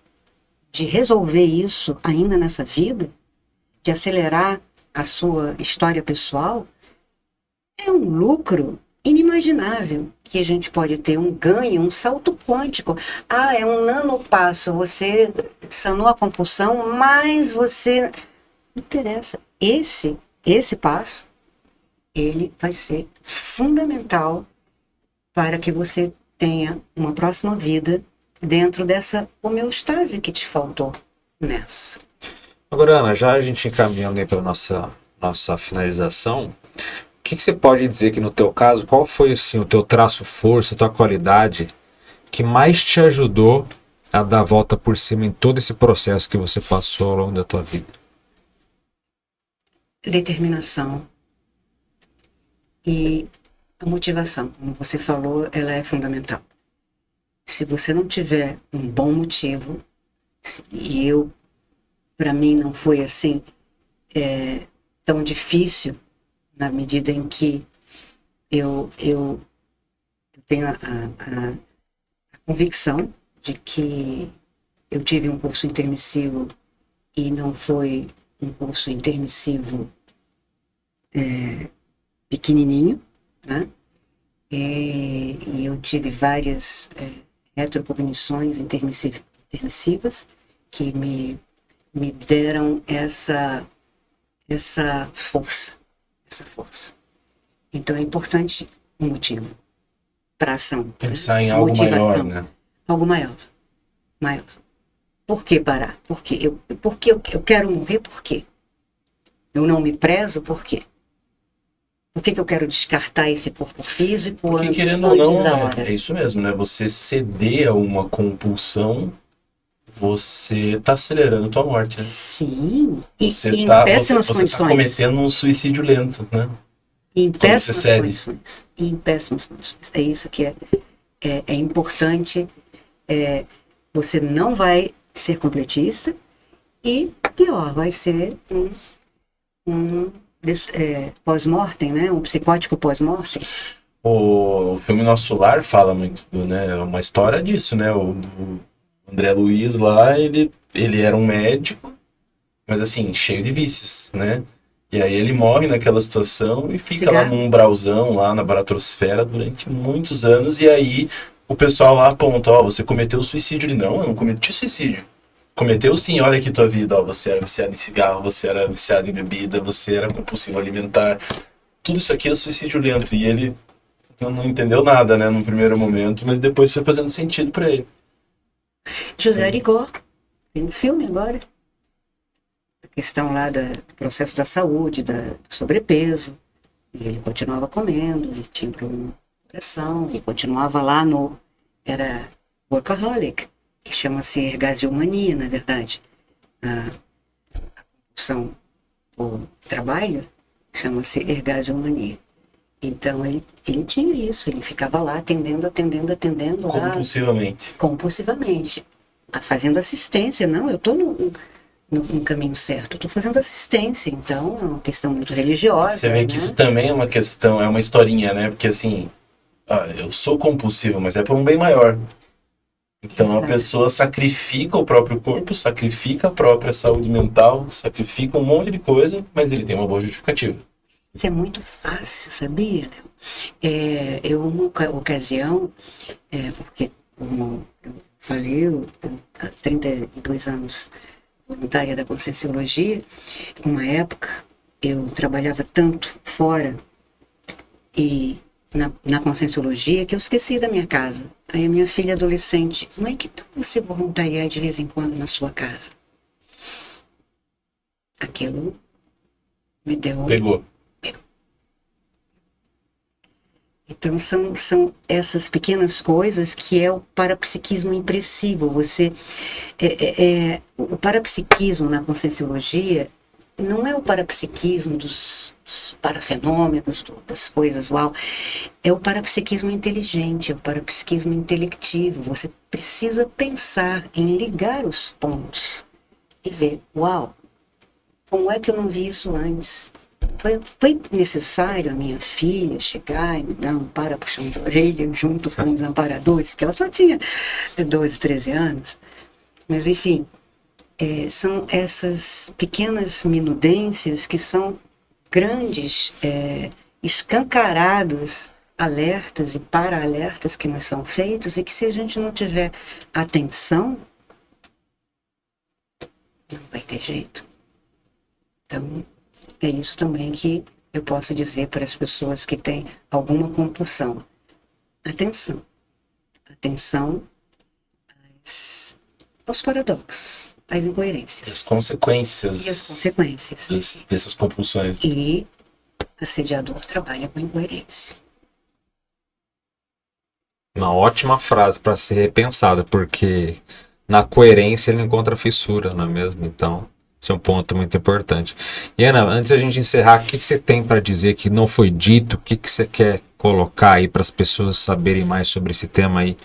de resolver isso ainda nessa vida, de acelerar a sua história pessoal, é um lucro inimaginável que a gente pode ter, um ganho, um salto quântico. É um nanopasso, você sanou a compulsão, mas você... Não interessa. Esse passo, ele vai ser fundamental para que você tenha uma próxima vida dentro dessa homeostase que te faltou nessa. Agora, Ana, já a gente encaminhando aí para a nossa finalização, o que você pode dizer que no teu caso, qual foi assim, o teu traço força, a tua qualidade que mais te ajudou a dar a volta por cima em todo esse processo que você passou ao longo da tua vida? Determinação e a motivação, como você falou, ela é fundamental. Se você não tiver um bom motivo, e para mim não foi assim tão difícil, na medida em que eu tenho a convicção de que eu tive um curso intermissivo e não foi um curso intermissivo pequenininho, né? E eu tive várias retrocognições intermissivas que me deram essa força. Então é importante um motivo para ação. Pensar em algo maior, né? Algo maior. Por que parar? Porque eu quero morrer, por quê? Eu não me prezo, por quê? Por que eu quero descartar esse corpo físico Porque, querendo ou não, é isso mesmo, né? Você ceder a uma compulsão, você tá acelerando tua morte, né? Sim. Você em tá péssimas condições. cometendo um suicídio lento, né? E em você péssimas cede. condições. E em péssimas condições. É isso que é importante. Você não vai ser completista e, pior, vai ser um pós-mortem, né? Um psicótico pós-mortem. O filme Nosso Lar fala muito, né? É uma história disso, né? O André Luiz lá, ele era um médico, mas assim, cheio de vícios, né? E aí ele morre naquela situação e fica lá num umbralzão, lá na baratrosfera durante muitos anos, e aí o pessoal lá aponta, ó, você cometeu suicídio. Ele, não, eu não cometi suicídio. Cometeu sim, olha aqui tua vida, ó, você era viciado em cigarro, você era viciado em bebida, você era compulsivo alimentar, tudo isso aqui é suicídio lento. E ele não entendeu nada, né, no primeiro momento, mas depois foi fazendo sentido pra ele. José Arigó, tem um filme agora. A questão lá do processo da saúde, do sobrepeso. E ele continuava comendo, ele tinha problema de pressão, e continuava lá era workaholic, que chama-se ergasiomania, na verdade. A compulsão por trabalho chama-se ergasiomania. Então ele tinha isso, ele ficava lá atendendo compulsivamente, fazendo assistência. Não, eu estou no caminho certo, eu estou fazendo assistência, então é uma questão muito religiosa. Você vê que isso também é uma questão, é uma historinha, né? Porque assim, eu sou compulsivo, mas é por um bem maior. Então a pessoa sacrifica o próprio corpo, sacrifica a própria saúde mental, sacrifica um monte de coisa, mas ele tem uma boa justificativa. Isso é muito fácil, sabia, Léo? Eu, uma ocasião, porque, como eu falei, eu há 32 anos voluntária da Conscienciologia, uma época eu trabalhava tanto fora e na Conscienciologia que eu esqueci da minha casa. Aí a minha filha adolescente, mãe, que tal você voluntariar de vez em quando na sua casa? Aquilo me deu... Pegou. Então são essas pequenas coisas que é o parapsiquismo impressivo. O parapsiquismo na Conscienciologia não é o parapsiquismo dos parafenômenos, das coisas uau. É o parapsiquismo inteligente, é o parapsiquismo intelectivo. Você precisa pensar em ligar os pontos e ver, uau, como é que eu não vi isso antes? Foi necessário a minha filha chegar e me dar um para-puxão de orelha junto com os amparadores, porque ela só tinha 12, 13 anos. Mas, enfim, são essas pequenas minudências que são grandes, escancarados alertas e para-alertas que nos são feitos e que, se a gente não tiver atenção, não vai ter jeito. Então, é isso também que eu posso dizer para as pessoas que têm alguma compulsão. Atenção. Atenção aos paradoxos, às incoerências. As consequências. E as consequências. Dessas compulsões. E assediador trabalha com incoerência. Uma ótima frase para ser repensada, porque na coerência ele encontra fissura, não é mesmo? Então... esse é um ponto muito importante. E Ana, antes da gente encerrar, o que você tem para dizer que não foi dito? O que você quer colocar aí para as pessoas saberem mais sobre esse tema aí,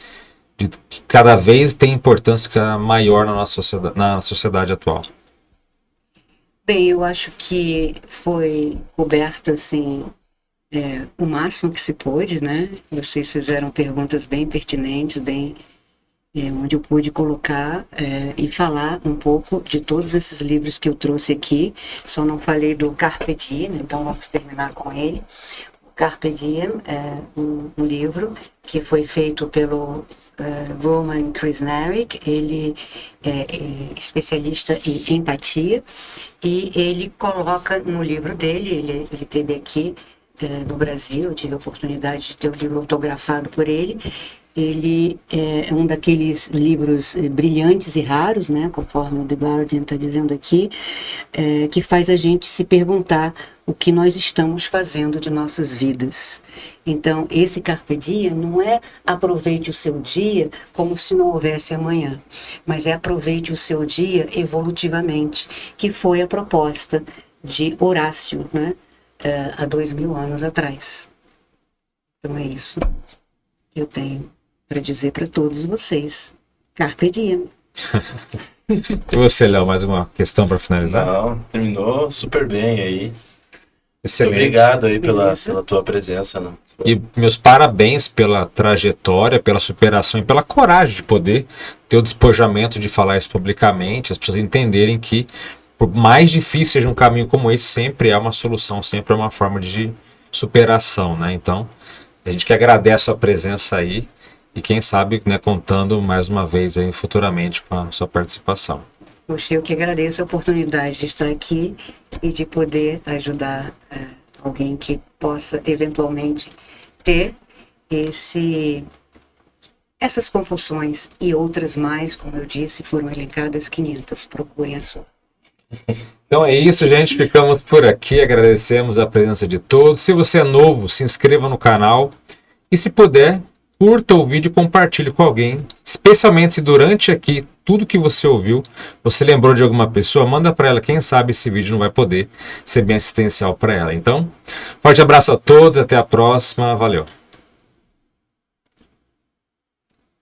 que cada vez tem importância maior na sociedade atual? Bem, eu acho que foi coberto assim, o máximo que se pôde, né? Vocês fizeram perguntas bem pertinentes, onde eu pude colocar e falar um pouco de todos esses livros que eu trouxe aqui. Só não falei do Carpe Diem, então vamos terminar com ele. O Carpe Diem é um livro que foi feito pelo Roman Krznaric. Ele é especialista em empatia e ele coloca no livro dele, ele teve aqui no Brasil, eu tive a oportunidade de ter o livro autografado por ele. Ele é um daqueles livros brilhantes e raros, né, conforme o The Guardian está dizendo aqui, que faz a gente se perguntar o que nós estamos fazendo de nossas vidas. Então, esse Carpe Diem não é aproveite o seu dia como se não houvesse amanhã, mas é aproveite o seu dia evolutivamente, que foi a proposta de Horácio, né? há 2000 anos atrás. Então é isso que eu tenho para dizer para todos vocês. Carpe diem. E você, Léo, mais uma questão para finalizar? Não, terminou super bem aí. Muito Excelente. obrigado aí pela Beleza. tua presença, né? E meus parabéns pela trajetória, pela superação e pela coragem de poder ter o despojamento de falar isso publicamente, as pessoas entenderem que, por mais difícil seja um caminho como esse, sempre é uma solução, sempre é uma forma de superação, né? Então, a gente que agradece a sua presença aí e quem sabe, né, contando mais uma vez aí futuramente com a sua participação. Poxa, eu que agradeço a oportunidade de estar aqui e de poder ajudar alguém que possa eventualmente ter essas compulsões e outras mais, como eu disse, foram elencadas 500. Procurem a sua. Então é isso, gente. Ficamos por aqui. Agradecemos a presença de todos. Se você é novo, se inscreva no canal. E se puder, curta o vídeo e compartilhe com alguém. Especialmente se durante aqui, tudo que você ouviu, você lembrou de alguma pessoa, manda para ela. Quem sabe esse vídeo não vai poder ser bem assistencial para ela. Então, forte abraço a todos. Até a próxima. Valeu.